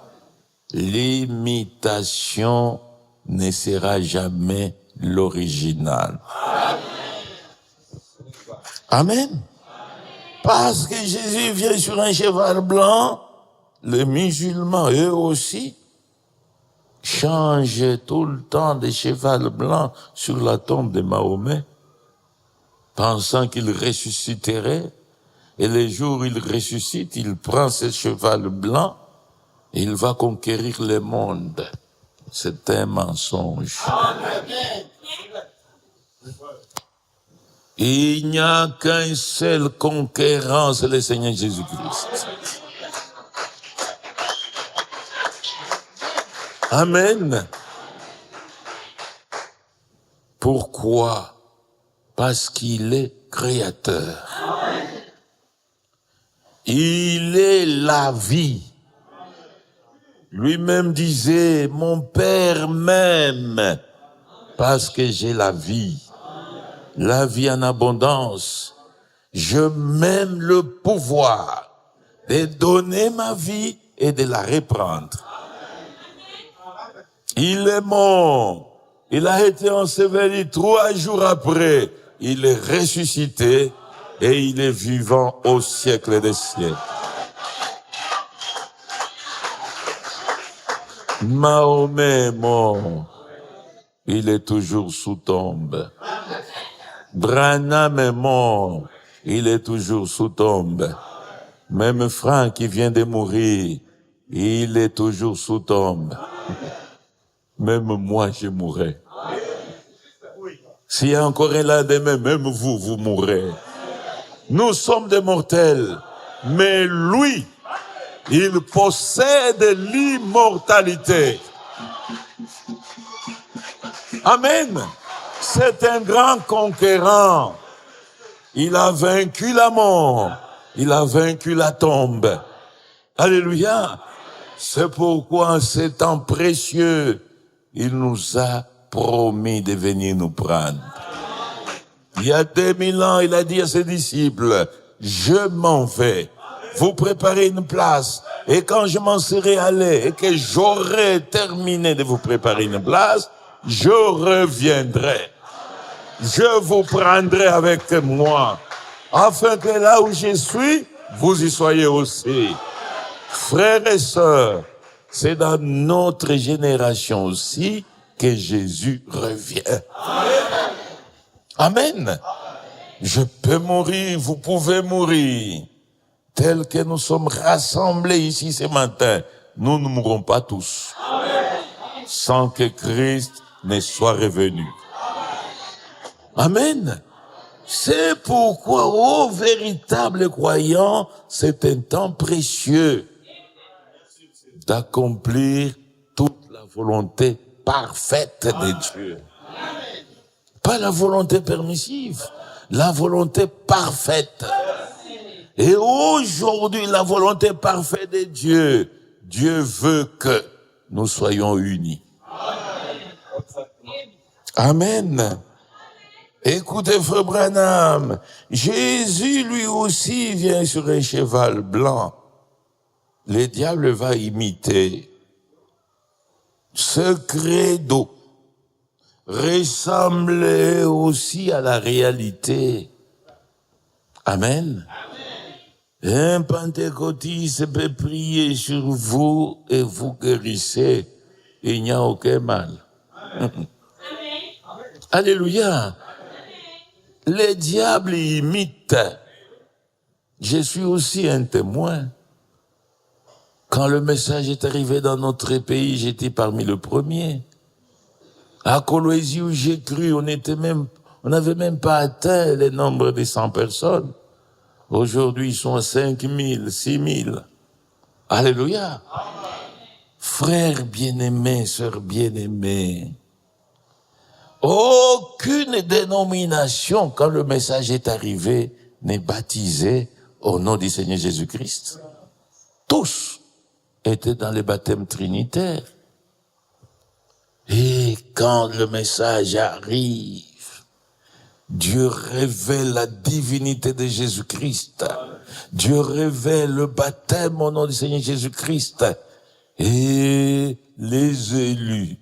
L'imitation ne sera jamais l'original. Amen. Amen. Parce que Jésus vient sur un cheval blanc, les musulmans, eux aussi, changent tout le temps de cheval blanc sur la tombe de Mahomet, pensant qu'il ressusciterait, et le jour où il ressuscite, il prend ce cheval blanc, et il va conquérir le monde. C'est un mensonge. Il n'y a qu'un seul conquérant, c'est le Seigneur Jésus-Christ. Amen. Pourquoi? Parce qu'il est créateur. Il est la vie. Lui-même disait, mon Père m'aime parce que j'ai la vie en abondance. Je m'aime le pouvoir de donner ma vie et de la reprendre. Il est mort. Il a été enseveli 3 jours après. Il est ressuscité et il est vivant au siècle des siècles. Mahomet est mort. il est toujours sous tombe. Branham est mort, il est toujours sous tombe. Même Franck qui vient de mourir, il est toujours sous tombe. Même moi, je mourrai. S'il y a encore un lendemain, même vous, vous mourrez. Nous sommes des mortels, mais lui, il possède l'immortalité. Amen. C'est un grand conquérant. Il a vaincu la mort. Il a vaincu la tombe. Alléluia. C'est pourquoi en ces temps précieux, il nous a promis de venir nous prendre. Il y a 2000 ans, il a dit à ses disciples, je m'en vais. Vous préparez une place. Et quand je m'en serai allé et que j'aurai terminé de vous préparer une place, je reviendrai. Je vous prendrai avec moi, afin que là où je suis, vous y soyez aussi. Frères et sœurs, c'est dans notre génération aussi que Jésus revient. Amen. Je peux mourir, vous pouvez mourir. Tel que nous sommes rassemblés ici ce matin, nous ne mourrons pas tous. Sans que Christ ne soit revenu. Amen. C'est pourquoi, ô véritables croyants, c'est un temps précieux d'accomplir toute la volonté parfaite de Dieu. Pas la volonté permissive, la volonté parfaite. Et aujourd'hui, la volonté parfaite de Dieu, Dieu veut que nous soyons unis. Amen. Écoutez, frère Branham, Jésus lui aussi vient sur un cheval blanc. Le diable va imiter ce credo, ressembler aussi à la réalité. Amen. Un pentecôtiste peut prier sur vous et vous guérissez. Il n'y a aucun mal. Alléluia. Les diables imitent. Je suis aussi un témoin. Quand le message est arrivé dans notre pays, j'étais parmi les premiers. À Coloésie où j'ai cru, on n'avait même pas atteint le nombre de 100 personnes. Aujourd'hui, ils sont à 5000, 6000. Alléluia. Frères bien-aimés, sœurs bien-aimées, aucune dénomination, quand le message est arrivé, n'est baptisée au nom du Seigneur Jésus-Christ. Tous étaient dans le baptême trinitaire. Et quand le message arrive, Dieu révèle la divinité de Jésus-Christ. Dieu révèle le baptême au nom du Seigneur Jésus-Christ. Et les élus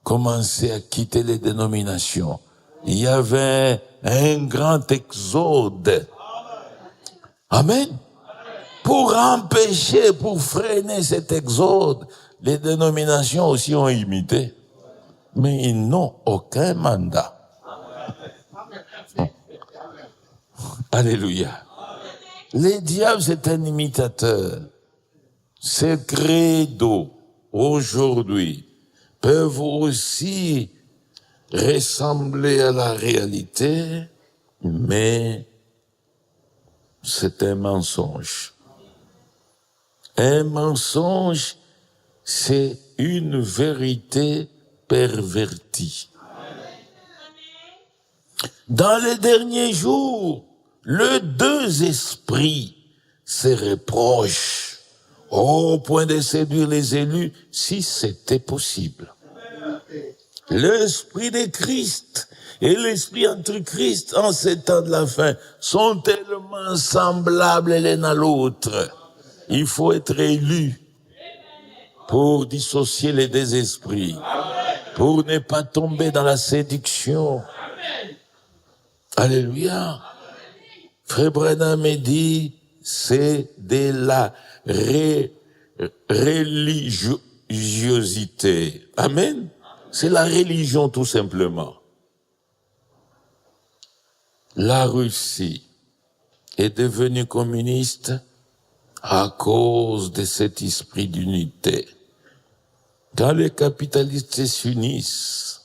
commençaient à quitter les dénominations. Il y avait un grand exode. Amen. Pour empêcher, pour freiner cet exode, les dénominations aussi ont imité. Mais ils n'ont aucun mandat. Alléluia. Les diables, c'est un imitateur. Ces credos, aujourd'hui, peuvent aussi ressembler à la réalité, mais c'est un mensonge. Un mensonge, c'est une vérité pervertie. Dans les derniers jours, les deux esprits se reprochent au point de séduire les élus si c'était possible. L'esprit de Christ et l'esprit entre Christ en ces temps de la fin sont tellement semblables l'un à l'autre. Il faut être élu pour dissocier les deux esprits, pour ne pas tomber dans la séduction. Alléluia. Frère Branham dit, c'est de la religiosité. Amen. C'est la religion tout simplement. La Russie est devenue communiste à cause de cet esprit d'unité. Quand les capitalistes s'unissent,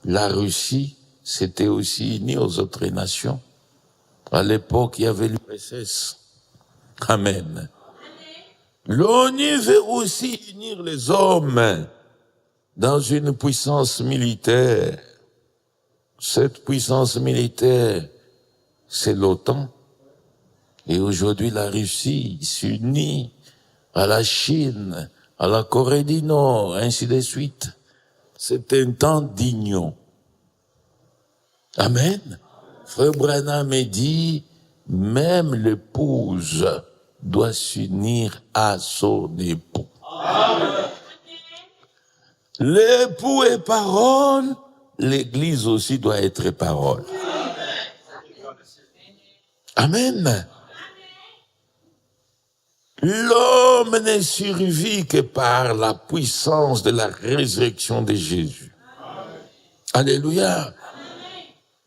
la Russie s'était aussi unie aux autres nations. À l'époque, il y avait l'URSS. Amen. L'ONU veut aussi unir les hommes dans une puissance militaire. Cette puissance militaire, c'est l'OTAN. Et aujourd'hui, la Russie s'unit à la Chine, à la Corée du Nord, ainsi de suite. C'est un temps d'union. Amen. Frère Branham me dit, même l'épouse doit s'unir à son époux. Amen. L'époux est parole, l'église aussi doit être parole. Amen. L'homme ne survit que par la puissance de la résurrection de Jésus. Alléluia.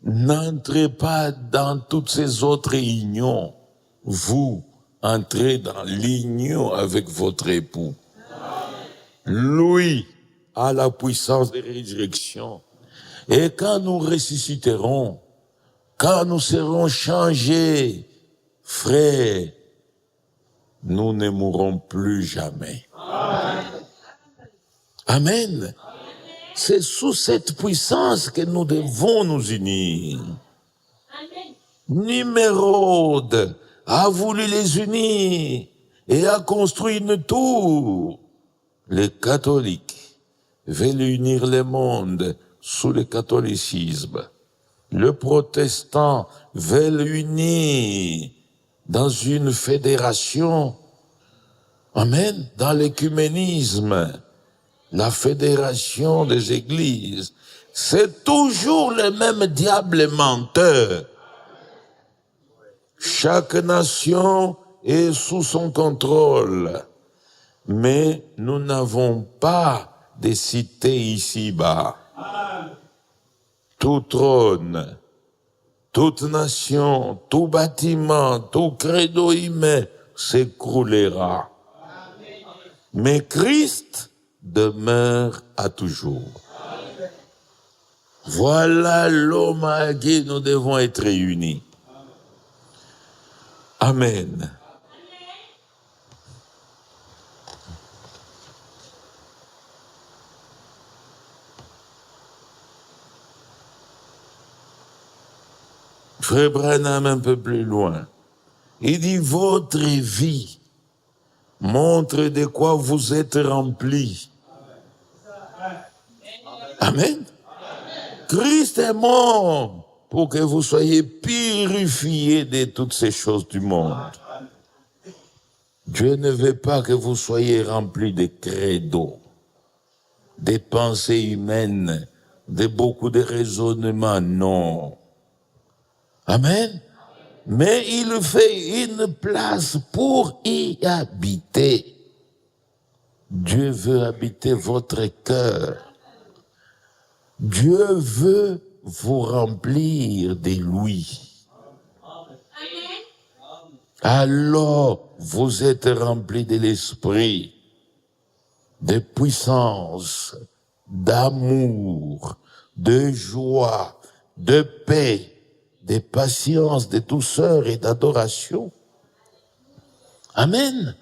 N'entrez pas dans toutes ces autres unions. Vous entrez dans l'union avec votre époux. Lui a la puissance de résurrection. Et quand nous ressusciterons, quand nous serons changés, frères, nous ne mourrons plus jamais. Amen. Amen. C'est sous cette puissance que nous devons nous unir. Amen. Nimérode a voulu les unir et a construit une tour. Les catholiques veulent unir le monde sous le catholicisme. Le protestant veut l'unir dans une fédération. Amen. Dans l'écuménisme, la fédération des églises, c'est toujours le même diable menteur. Chaque nation est sous son contrôle. Mais nous n'avons pas de cité ici-bas. Tout trône, toute nation, tout bâtiment, tout credo humain s'écroulera. Mais Christ demeure à toujours. Voilà l'homme à qui nous devons être unis. Amen. Frère Branham un peu plus loin, il dit votre vie montre de quoi vous êtes rempli. Amen. Christ est mort pour que vous soyez purifiés de toutes ces choses du monde. Dieu ne veut pas que vous soyez remplis de credo, des pensées humaines, de beaucoup de raisonnements, non. Amen. Mais il fait une place pour y habiter. Dieu veut habiter votre cœur. Dieu veut vous remplir de lui. Alors, vous êtes remplis de l'esprit, de puissance, d'amour, de joie, de paix, de patience, de douceur et d'adoration. Amen.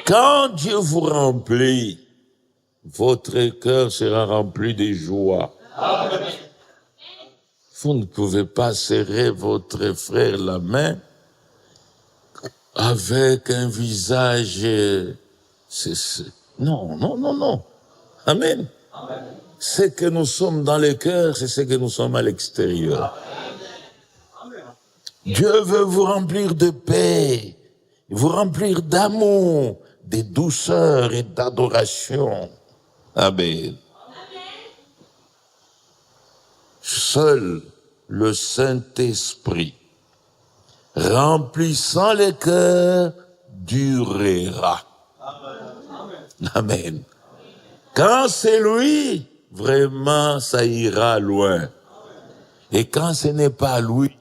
Quand Dieu vous remplit, votre cœur sera rempli de joie. Amen. Vous ne pouvez pas serrer votre frère la main avec un visage... Non, non, non, non. Amen. Amen. Ce que nous sommes dans le cœur, c'est ce que nous sommes à l'extérieur. Amen. Dieu veut vous remplir de paix, vous remplir d'amour, de douceur et d'adoration. Amen. Seul le Saint-Esprit, remplissant les cœurs, durera. Amen. Amen. Quand c'est lui, vraiment ça ira loin. Et quand ce n'est pas lui,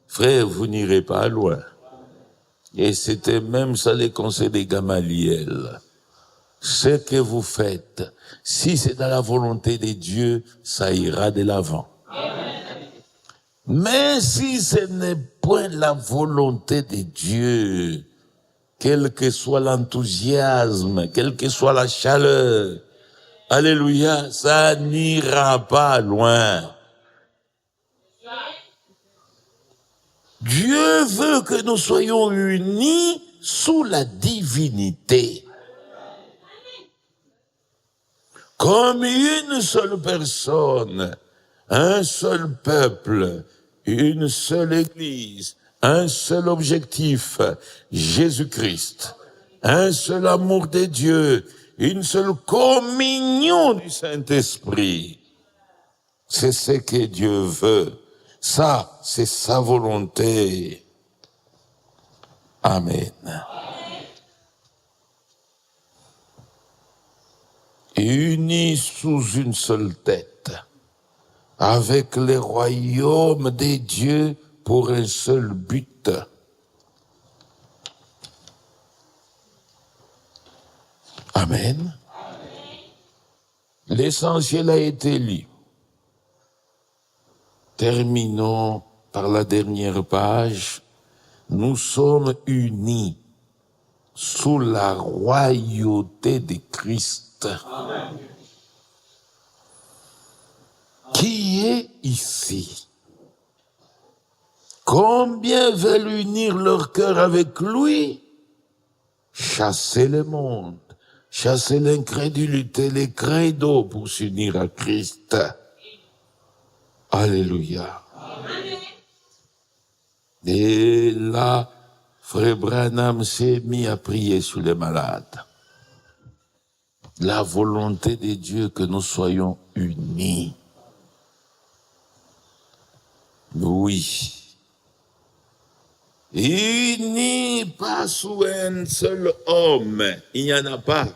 frère, vous n'irez pas loin. Et c'était même ça les conseils de Gamaliel. Ce que vous faites, si c'est dans la volonté de Dieu, ça ira de l'avant. Mais si ce n'est point la volonté de Dieu, quel que soit l'enthousiasme, quelle que soit la chaleur, alléluia, ça n'ira pas loin. Dieu veut que nous soyons unis sous la divinité. Comme une seule personne, un seul peuple, une seule église, un seul objectif, Jésus-Christ, un seul amour de Dieu, une seule communion du Saint-Esprit. C'est ce que Dieu veut. Ça, c'est sa volonté. Amen. Unis sous une seule tête, avec les royaumes des dieux pour un seul but. Amen. L'essentiel a été lu. Terminons par la dernière page. Nous sommes unis sous la royauté de Christ. Amen. Qui est ici? Combien veulent unir leur cœur avec lui? Chasser le monde, chasser l'incrédulité, les credos pour s'unir à Christ. Alléluia. Amen. Et là, Frère Branham s'est mis à prier sur les malades. La volonté de Dieu que nous soyons unis. Oui. Unis pas sous un seul homme. Il n'y en a pas.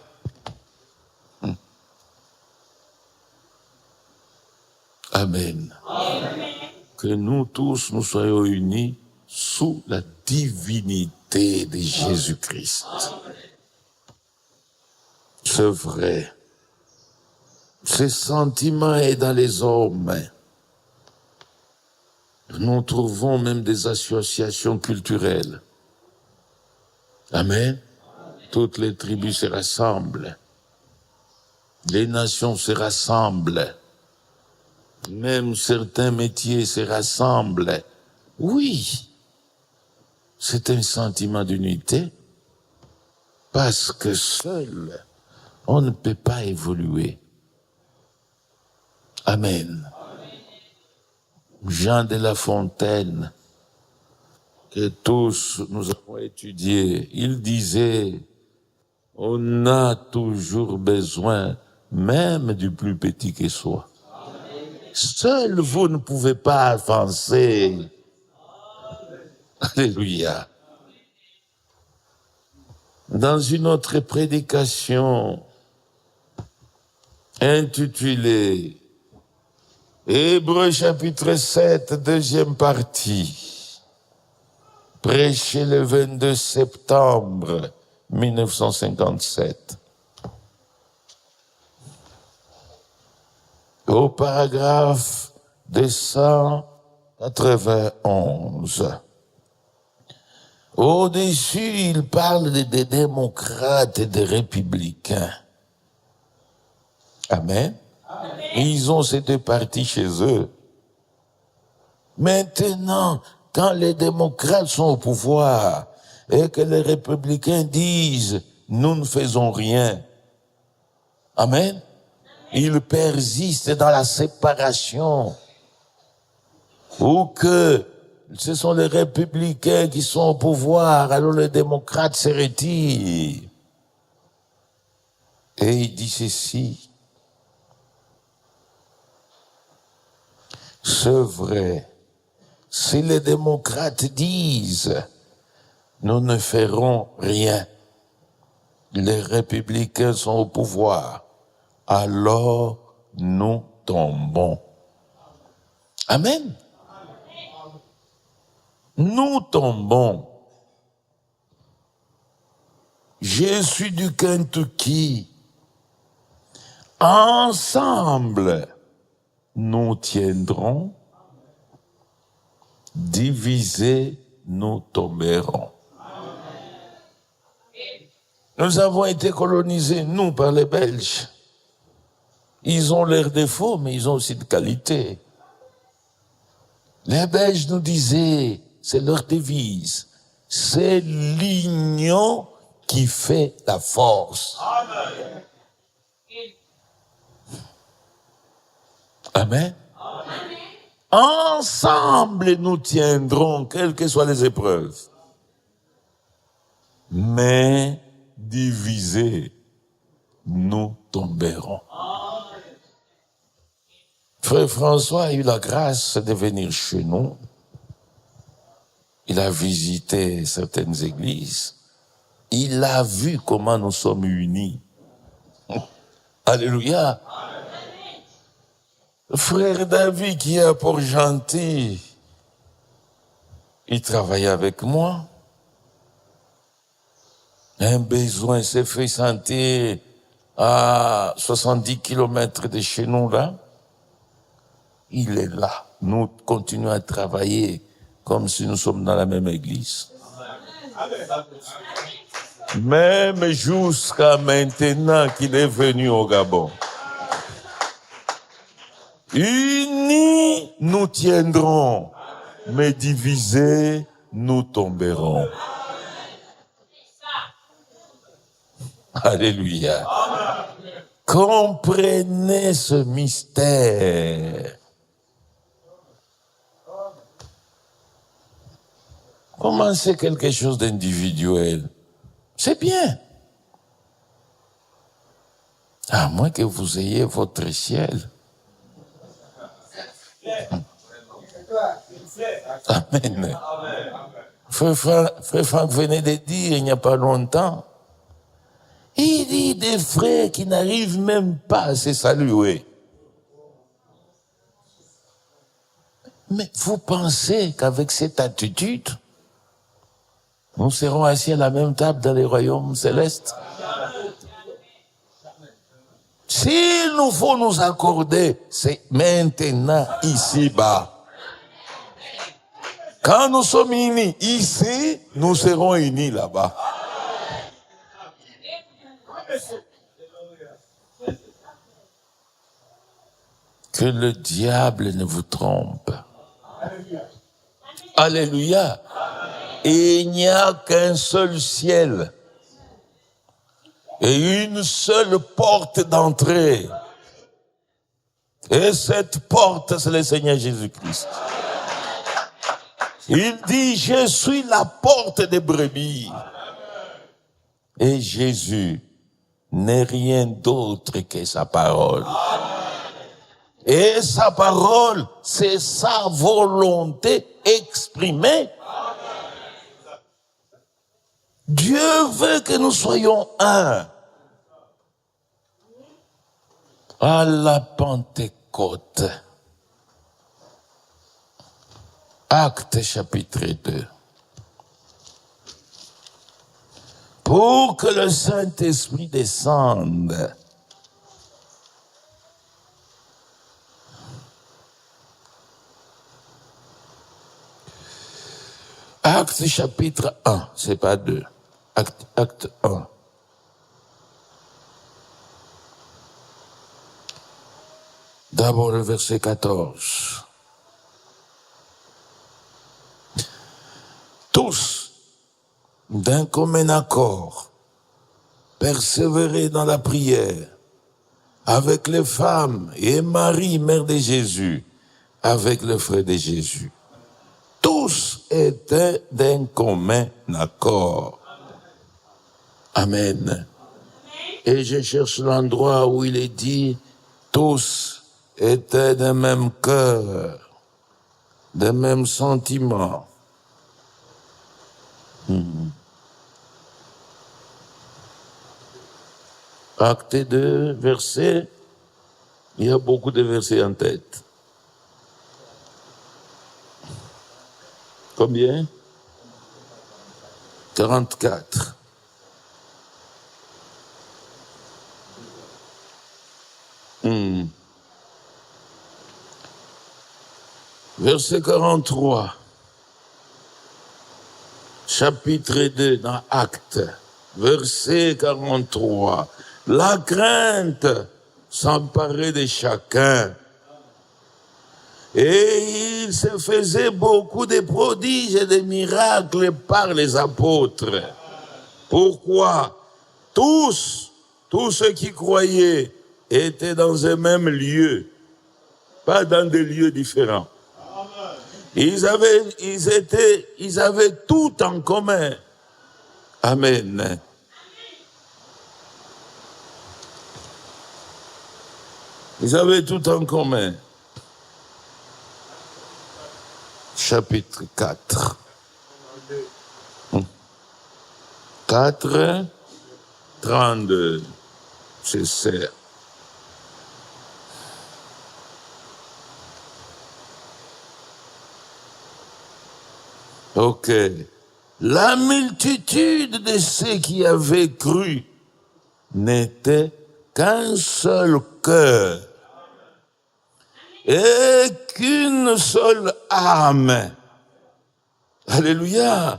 Amen. Amen. Que nous tous, nous soyons unis sous la divinité de Jésus-Christ. C'est vrai. Ce sentiment est dans les hommes. Nous trouvons même des associations culturelles. Amen. Toutes les tribus se rassemblent. Les nations se rassemblent. Même certains métiers se rassemblent. Oui, c'est un sentiment d'unité, parce que seul, on ne peut pas évoluer. Amen. Jean de La Fontaine, que tous nous avons étudié, il disait, on a toujours besoin, même du plus petit que soit. Seul vous ne pouvez pas avancer. Alléluia. Dans une autre prédication intitulée Hébreux chapitre 7, deuxième partie, prêché le 22 septembre 1957. Au paragraphe 291. Au-dessus, il parle des démocrates et des républicains. Amen. Amen. Ils ont ces deux partis chez eux. Maintenant, quand les démocrates sont au pouvoir et que les républicains disent « nous ne faisons rien », amen, ils persistent dans la séparation, ou que ce sont les républicains qui sont au pouvoir, alors les démocrates se retirent. Et il dit ceci, c'est vrai, si les démocrates disent nous ne ferons rien, les républicains sont au pouvoir, alors nous tombons. Amen. Nous tombons. Je suis du Kentucky. Ensemble, nous tiendrons. Divisés, nous tomberons. Nous avons été colonisés, nous, par les Belges. Ils ont leurs défauts, mais ils ont aussi de qualités. Les Belges nous disaient, c'est leur devise, c'est l'union qui fait la force. Amen. Amen. Amen. Ensemble, nous tiendrons, quelles que soient les épreuves. Mais divisés, nous tomberons. Frère François a eu la grâce de venir chez nous. Il a visité certaines églises. Il a vu comment nous sommes unis. Alléluia. Frère David qui est à Port-Gentil, il travaillait avec moi. Un besoin s'est fait sentir à 70 kilomètres de chez nous là. Il est là. Nous continuons à travailler comme si nous sommes dans la même église. Même jusqu'à maintenant qu'il est venu au Gabon. Unis, nous tiendrons, mais divisés, nous tomberons. Alléluia. Comprenez ce mystère. Comment c'est quelque chose d'individuel? C'est bien. À moins que vous ayez votre ciel. Amen. Frère Franck venait de dire il n'y a pas longtemps, il dit des frères qui n'arrivent même pas à se saluer. Mais vous pensez qu'avec cette attitude, nous serons assis à la même table dans les royaumes célestes? S'il nous faut nous accorder, c'est maintenant, ici-bas. Quand nous sommes unis ici, nous serons unis là-bas. Que le diable ne vous trompe. Alléluia. Et il n'y a qu'un seul ciel et une seule porte d'entrée. Et cette porte, c'est le Seigneur Jésus-Christ. Il dit, je suis la porte des brebis. Et Jésus n'est rien d'autre que sa parole. Et sa parole, c'est sa volonté exprimée. Dieu veut que nous soyons un. À la Pentecôte. Actes chapitre 2. Pour que le Saint-Esprit descende. Actes chapitre 1, c'est pas 2. Acte 1. D'abord le verset 14. Tous, d'un commun accord, persévérer dans la prière, avec les femmes et Marie, mère de Jésus, avec le frère de Jésus. Tous étaient d'un commun accord. Amen. Et je cherche l'endroit où il est dit, tous étaient d'un même cœur, d'un même sentiment. Acte 2, verset Il y a beaucoup de versets en tête. Combien? 44. Verset 43. Chapitre 2 dans Actes. Verset 43. La crainte s'emparait de chacun. Et il se faisait beaucoup de prodiges et de miracles par les apôtres. Pourquoi? Tous ceux qui croyaient étaient dans un même lieu, pas dans des lieux différents. Ils avaient tout en commun. Amen. Ils avaient tout en commun. Chapitre 4. 4, 32. C'est ça. Ok. La multitude de ceux qui avaient cru n'était qu'un seul cœur et qu'une seule âme. Alléluia.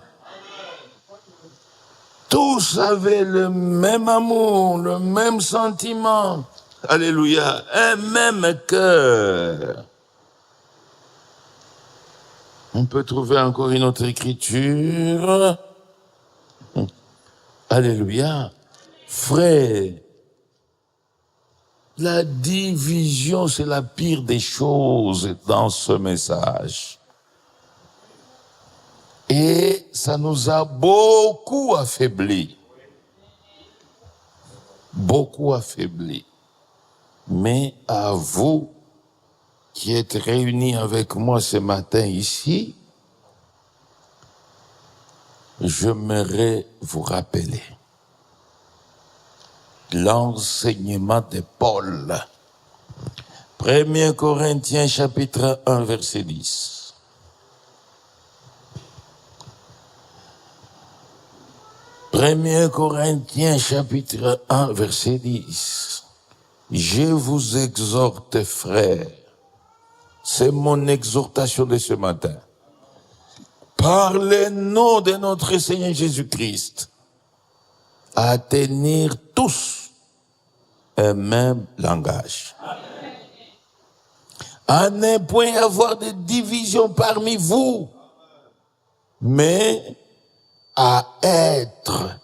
Tous avaient le même amour, le même sentiment. Alléluia. Un même cœur. On peut trouver encore une autre écriture. Alléluia. Frère, la division, c'est la pire des choses dans ce message. Et ça nous a beaucoup affaiblis. Beaucoup affaiblis. Mais à vous, qui êtes réunis avec moi ce matin ici, j'aimerais vous rappeler l'enseignement de Paul. 1 Corinthiens chapitre 1 verset 10. Premier Corinthiens chapitre 1 verset 10. Je vous exhorte, frères, c'est mon exhortation de ce matin, par le nom de notre Seigneur Jésus-Christ, à tenir tous un même langage. À ne point y avoir de division parmi vous, mais à être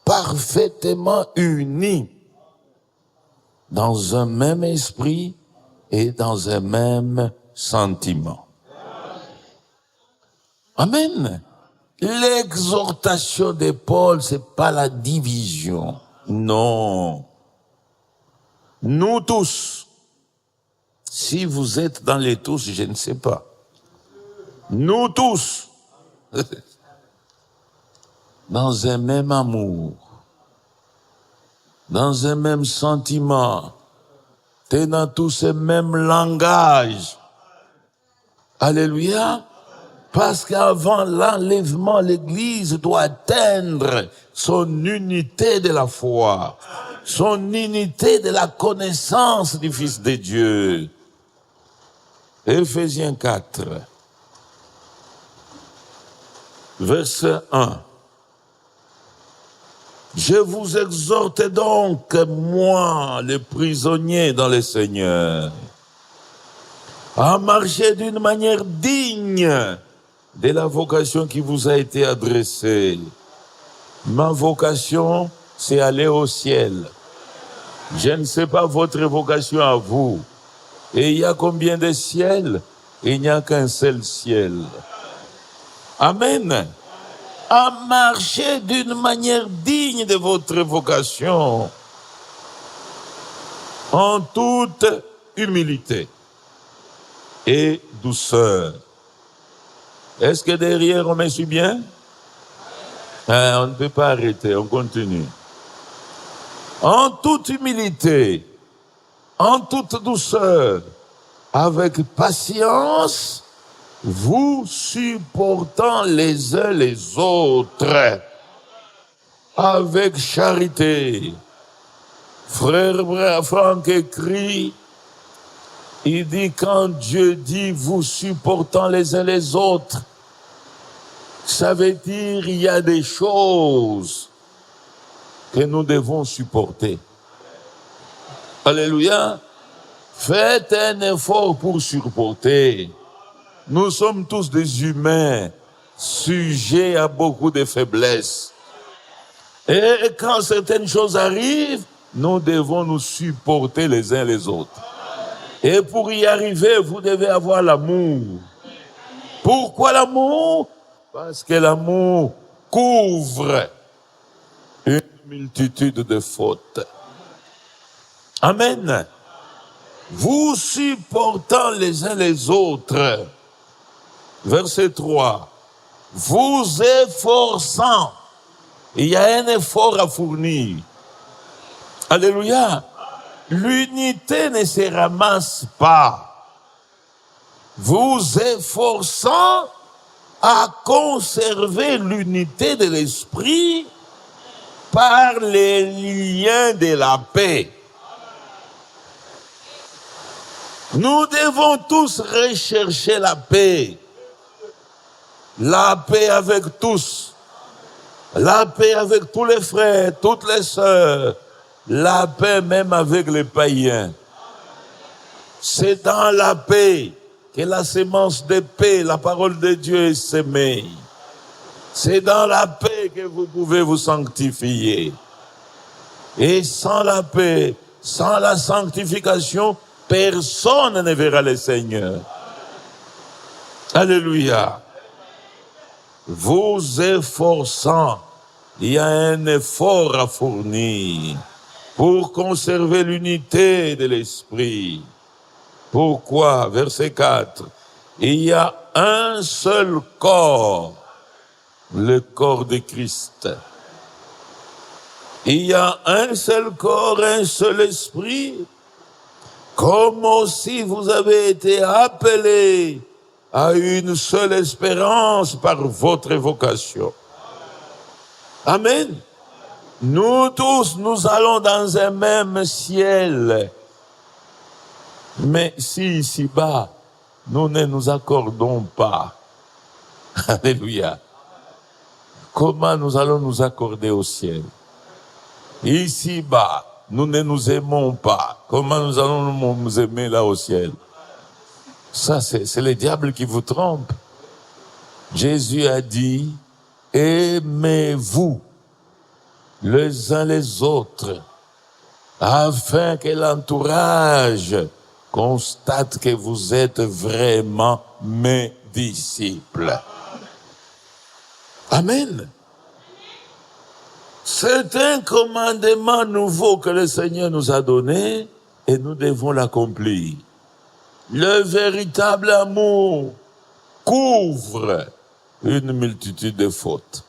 parfaitement unis dans un même esprit et dans un même sentiment. Amen. L'exhortation de Paul, c'est pas la division. Non. Nous tous, si vous êtes dans les tous, je ne sais pas. Nous tous, dans un même amour, dans un même sentiment, tenant tous le même langage. Alléluia. Parce qu'avant l'enlèvement, l'Église doit atteindre son unité de la foi, son unité de la connaissance du Fils de Dieu. Éphésiens 4, verset 1. Je vous exhorte donc, moi, le prisonnier dans le Seigneur, à marcher d'une manière digne de la vocation qui vous a été adressée. Ma vocation, c'est aller au ciel. Je ne sais pas votre vocation à vous. Et il y a combien de ciels? Il n'y a qu'un seul ciel. Amen. À marcher d'une manière digne de votre vocation, en toute humilité et douceur. Est-ce que derrière on me suit bien? On ne peut pas arrêter, on continue. En toute humilité en toute douceur, avec patience, vous supportant les uns les autres, avec charité. Frère Franck écrit, il dit quand Dieu dit vous supportant les uns les autres, ça veut dire il y a des choses que nous devons supporter. Alléluia. Faites un effort pour supporter. Nous sommes tous des humains, sujets à beaucoup de faiblesses. Et quand certaines choses arrivent, nous devons nous supporter les uns les autres. Et pour y arriver, vous devez avoir l'amour. Pourquoi l'amour? Parce que l'amour couvre une multitude de fautes. Amen. Vous supportant les uns les autres. Verset 3. Vous efforçant. Il y a un effort à fournir. Alléluia. L'unité ne se ramasse pas. Vous efforçant à conserver l'unité de l'esprit par les liens de la paix. Nous devons tous rechercher la paix. La paix avec tous. La paix avec tous les frères, toutes les sœurs. La paix même avec les païens. C'est dans la paix que la sémence de paix, la parole de Dieu est sémée. C'est dans la paix que vous pouvez vous sanctifier. Et sans la paix, sans la sanctification, personne ne verra le Seigneur. Alléluia. Vous efforçant, il y a un effort à fournir pour conserver l'unité de l'esprit. Pourquoi? Verset 4. Il y a un seul corps, le corps de Christ. Il y a un seul corps, un seul esprit, comme aussi vous avez été appelés à une seule espérance par votre vocation. Amen. Nous tous, nous allons dans un même ciel. Mais si ici-bas, nous ne nous accordons pas, alléluia, comment nous allons nous accorder au ciel? Ici-bas, nous ne nous aimons pas, comment nous allons nous aimer là au ciel? Ça, c'est le diable qui vous trompe. Jésus a dit, aimez-vous les uns les autres, afin que l'entourage constate que vous êtes vraiment mes disciples. Amen. C'est un commandement nouveau que le Seigneur nous a donné et nous devons l'accomplir. Le véritable amour couvre une multitude de fautes.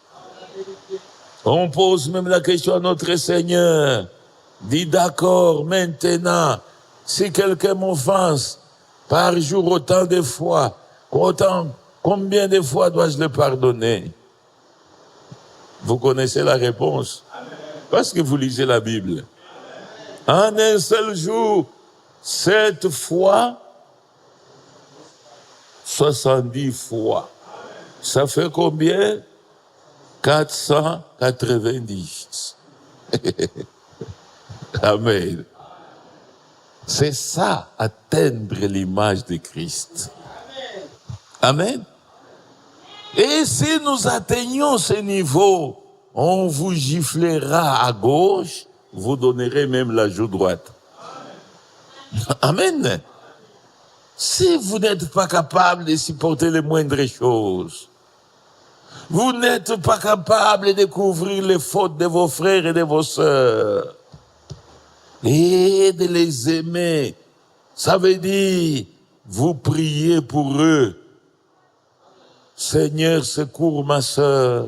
On pose même la question à notre Seigneur. Dit d'accord, maintenant, si quelqu'un m'offense par jour autant de fois, combien de fois dois-je le pardonner? Vous connaissez la réponse. Parce que vous lisez la Bible. En un seul jour, 7 fois, 70 fois. Ça fait combien? 490. Amen. C'est ça, atteindre l'image de Christ. Amen. Et si nous atteignons ce niveau, on vous giflera à gauche, vous donnerez même la joue droite. Amen. Si vous n'êtes pas capable de supporter les moindres choses, vous n'êtes pas capable de couvrir les fautes de vos frères et de vos sœurs, et de les aimer, ça veut dire, vous priez pour eux. Seigneur, secours ma sœur.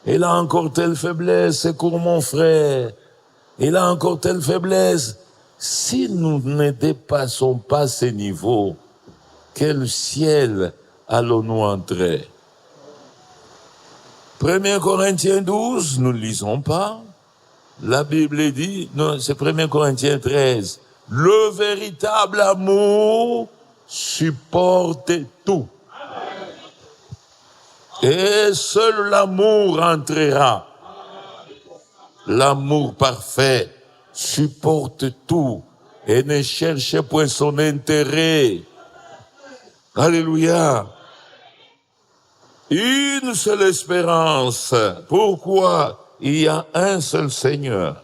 Elle a encore telle faiblesse, secours mon frère. Elle a encore telle faiblesse, si nous ne dépassons pas ces niveaux, quel ciel allons-nous entrer? 1 Corinthiens 12, nous ne lisons pas. La Bible dit, non, c'est 1 Corinthiens 13, le véritable amour supporte tout. Et seul l'amour entrera. L'amour parfait supporte tout et ne cherche point son intérêt. Alléluia. Une seule espérance. Pourquoi? Il y a un seul Seigneur,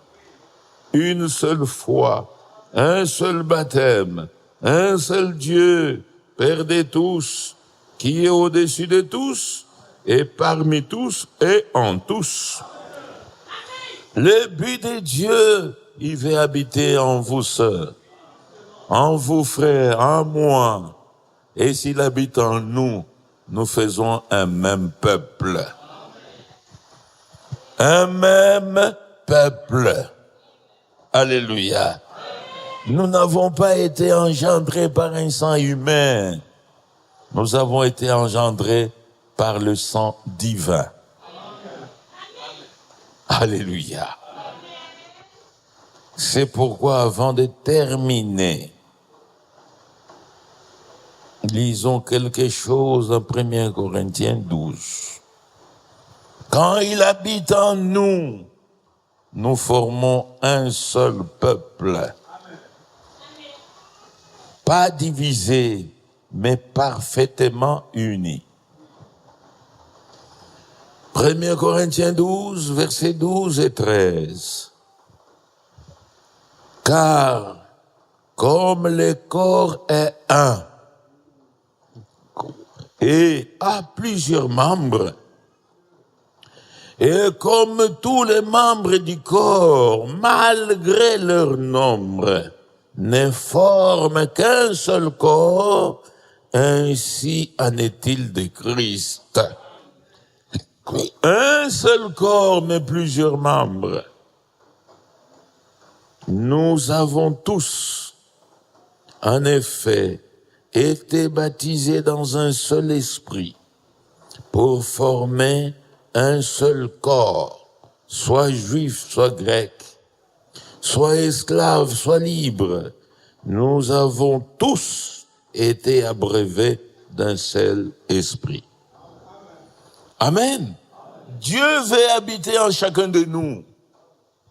une seule foi, un seul baptême, un seul Dieu, Père de tous, qui est au-dessus de tous, et parmi tous et en tous. Le but de Dieu, il veut habiter en vous sœurs, en vous frères, en moi. Et s'il habite en nous, nous faisons un même peuple. Un même peuple. Alléluia. Nous n'avons pas été engendrés par un sang humain. Nous avons été engendrés par le sang divin. Alléluia. C'est pourquoi, avant de terminer, lisons quelque chose en 1 Corinthiens 12. Quand il habite en nous, nous formons un seul peuple. Pas divisé, mais parfaitement unis. 1 Corinthiens 12, versets 12 et 13. Car, comme le corps est un, et a plusieurs membres, et comme tous les membres du corps, malgré leur nombre, ne forment qu'un seul corps, ainsi en est-il de Christ. Un seul corps, mais plusieurs membres. Nous avons tous, en effet, été baptisés dans un seul esprit, pour former un seul corps, soit juif, soit grec, soit esclave, soit libre. Nous avons tous été abreuvés d'un seul esprit. Amen. Dieu veut habiter en chacun de nous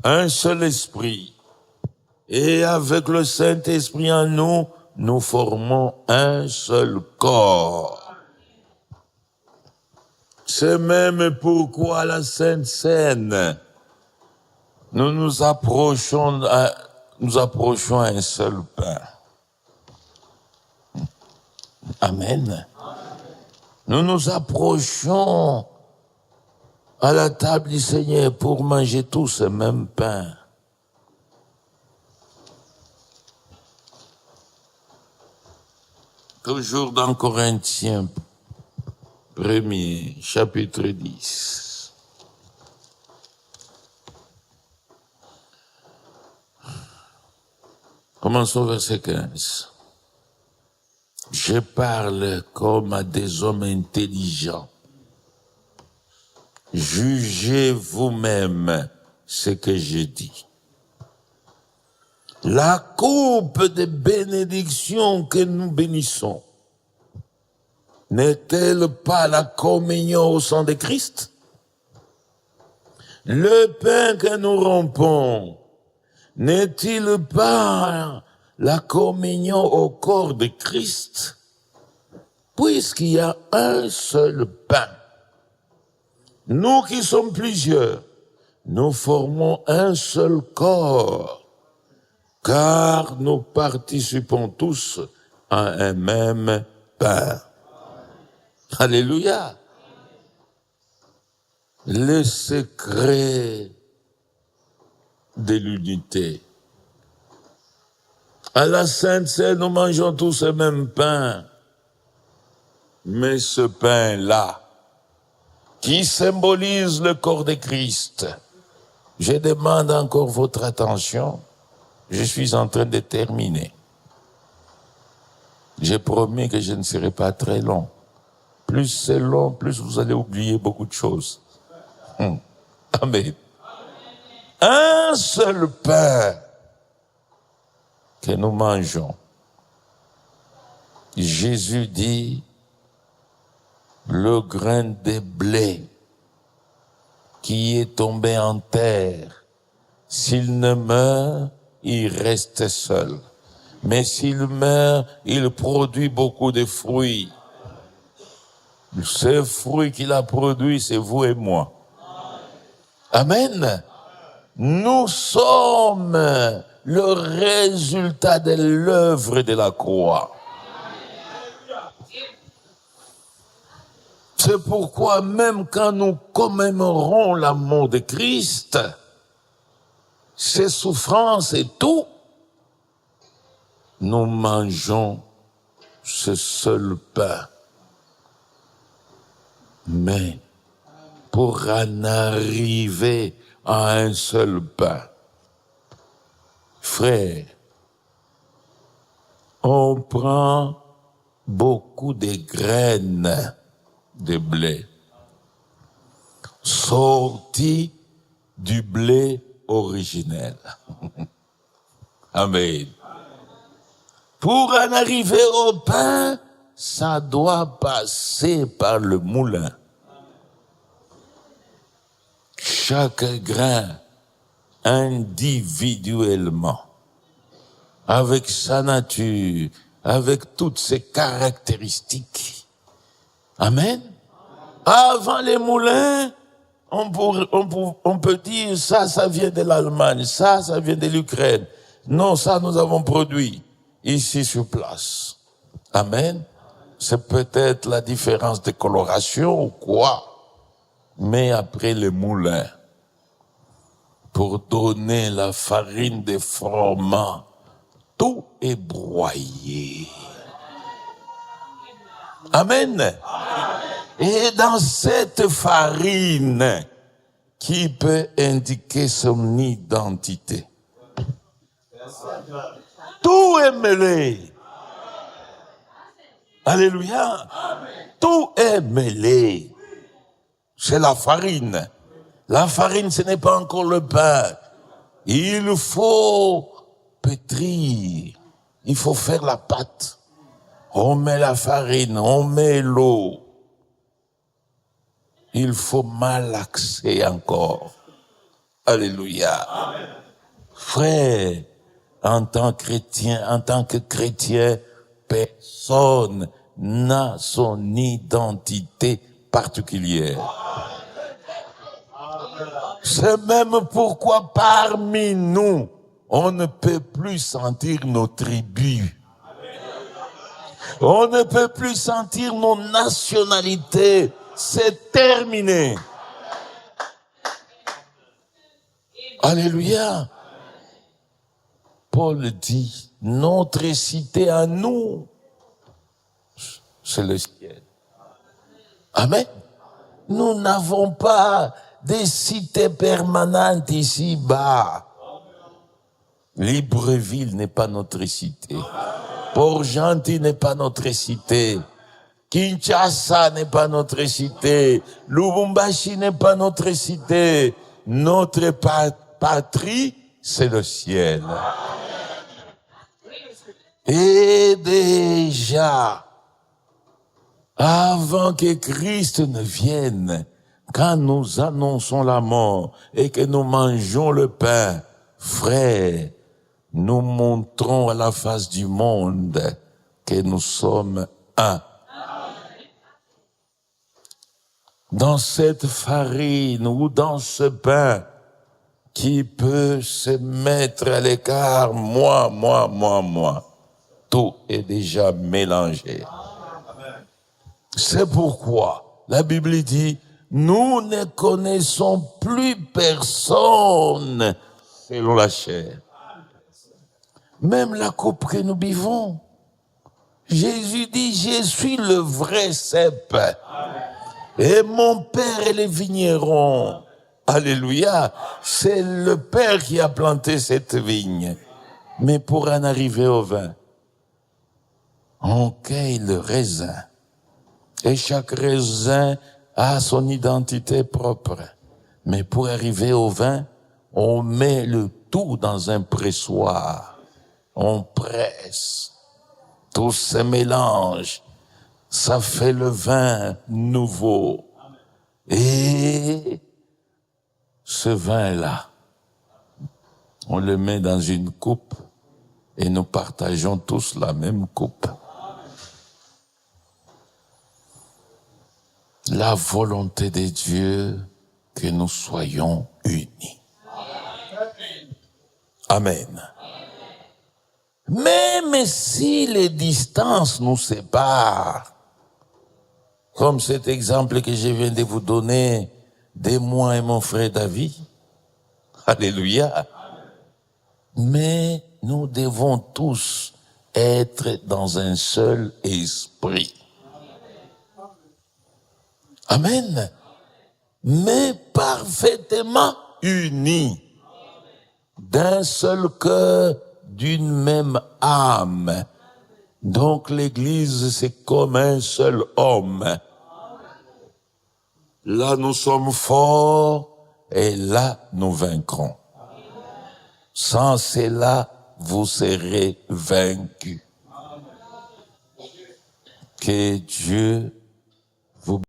un seul esprit. Et avec le Saint-Esprit en nous, nous formons un seul corps. C'est même pourquoi la Sainte Seine, nous nous approchons à un seul pain. Amen. Nous nous approchons à la table du Seigneur pour manger tous ce même pain. Toujours dans Corinthiens 1er, chapitre 10. Commençons verset 15. Je parle comme à des hommes intelligents. Jugez vous-même ce que je dis. La coupe de bénédiction que nous bénissons n'est-elle pas la communion au sang de Christ? Le pain que nous rompons n'est-il pas la communion au corps de Christ? Puisqu'il y a un seul pain, nous qui sommes plusieurs, nous formons un seul corps, car nous participons tous à un même pain. Alléluia. Le secret de l'unité. À la Sainte Seine, nous mangeons tous le même pain. Mais ce pain-là, qui symbolise le corps de Christ, je demande encore votre attention. Je suis en train de terminer. J'ai promis que je ne serai pas très long. Plus c'est long, plus vous allez oublier beaucoup de choses. Amen. Un seul pain que nous mangeons. Jésus dit, le grain de blé qui est tombé en terre, s'il ne meurt, il reste seul. Mais s'il meurt, il produit beaucoup de fruits. Ce fruit qu'il a produit, c'est vous et moi. Amen. Nous sommes le résultat de l'œuvre de la croix. C'est pourquoi même quand nous commémorons la mort de Christ, ses souffrances et tout, nous mangeons ce seul pain. Mais pour en arriver à un seul pain, frère, on prend beaucoup de graines de blé sorties du blé originel. Amen. Pour en arriver au pain, ça doit passer par le moulin. Chaque grain, individuellement, avec sa nature, avec toutes ses caractéristiques. Amen. Avant les moulins, on peut dire ça vient de l'Allemagne, ça vient de l'Ukraine. Non, ça nous avons produit ici sur place. Amen. C'est peut-être la différence de coloration ou quoi. Mais après les moulins, pour donner la farine de froment, tout est broyé. Amen. Et dans cette farine, qui peut indiquer son identité? Tout est mêlé. Alléluia. Tout est mêlé. C'est la farine. La farine, ce n'est pas encore le pain. Il faut pétrir. Il faut faire la pâte. On met la farine, on met l'eau. Il faut malaxer encore. Alléluia. Amen. Frère, en tant que chrétien, personne n'a son identité particulière. C'est même pourquoi parmi nous, on ne peut plus sentir nos tribus. On ne peut plus sentir nos nationalités. C'est terminé. Alléluia. Paul dit, notre cité à nous, c'est le ciel. Amen. Nous n'avons pas des cités permanentes ici-bas. Libreville n'est pas notre cité. Port-Gentil n'est pas notre cité. Kinshasa n'est pas notre cité. Lubumbashi n'est pas notre cité. Notre patrie, c'est le ciel. Et déjà, avant que Christ ne vienne, quand nous annonçons la mort et que nous mangeons le pain, frère, nous montrons à la face du monde que nous sommes un. Dans cette farine ou dans ce pain, qui peut se mettre à l'écart, moi. Tout est déjà mélangé. C'est pourquoi la Bible dit, nous ne connaissons plus personne selon la chair. Même la coupe que nous buvons. Jésus dit, je suis le vrai cep. Et mon Père est le vigneron. Alléluia. C'est le Père qui a planté cette vigne. Mais pour en arriver au vin, on cueille le raisin. Et chaque raisin a son identité propre. Mais pour arriver au vin, on met le tout dans un pressoir. On presse. Tout se mélange. Ça fait le vin nouveau. Et ce vin-là, on le met dans une coupe et nous partageons tous la même coupe. La volonté de Dieu, que nous soyons unis. Amen. Même si les distances nous séparent, comme cet exemple que je viens de vous donner de moi et mon frère David, alléluia, mais nous devons tous être dans un seul esprit. Amen. Mais parfaitement unis, d'un seul cœur, d'une même âme. Donc l'Église, c'est comme un seul homme. Là, nous sommes forts et là, nous vaincrons. Sans cela, vous serez vaincus. Que Dieu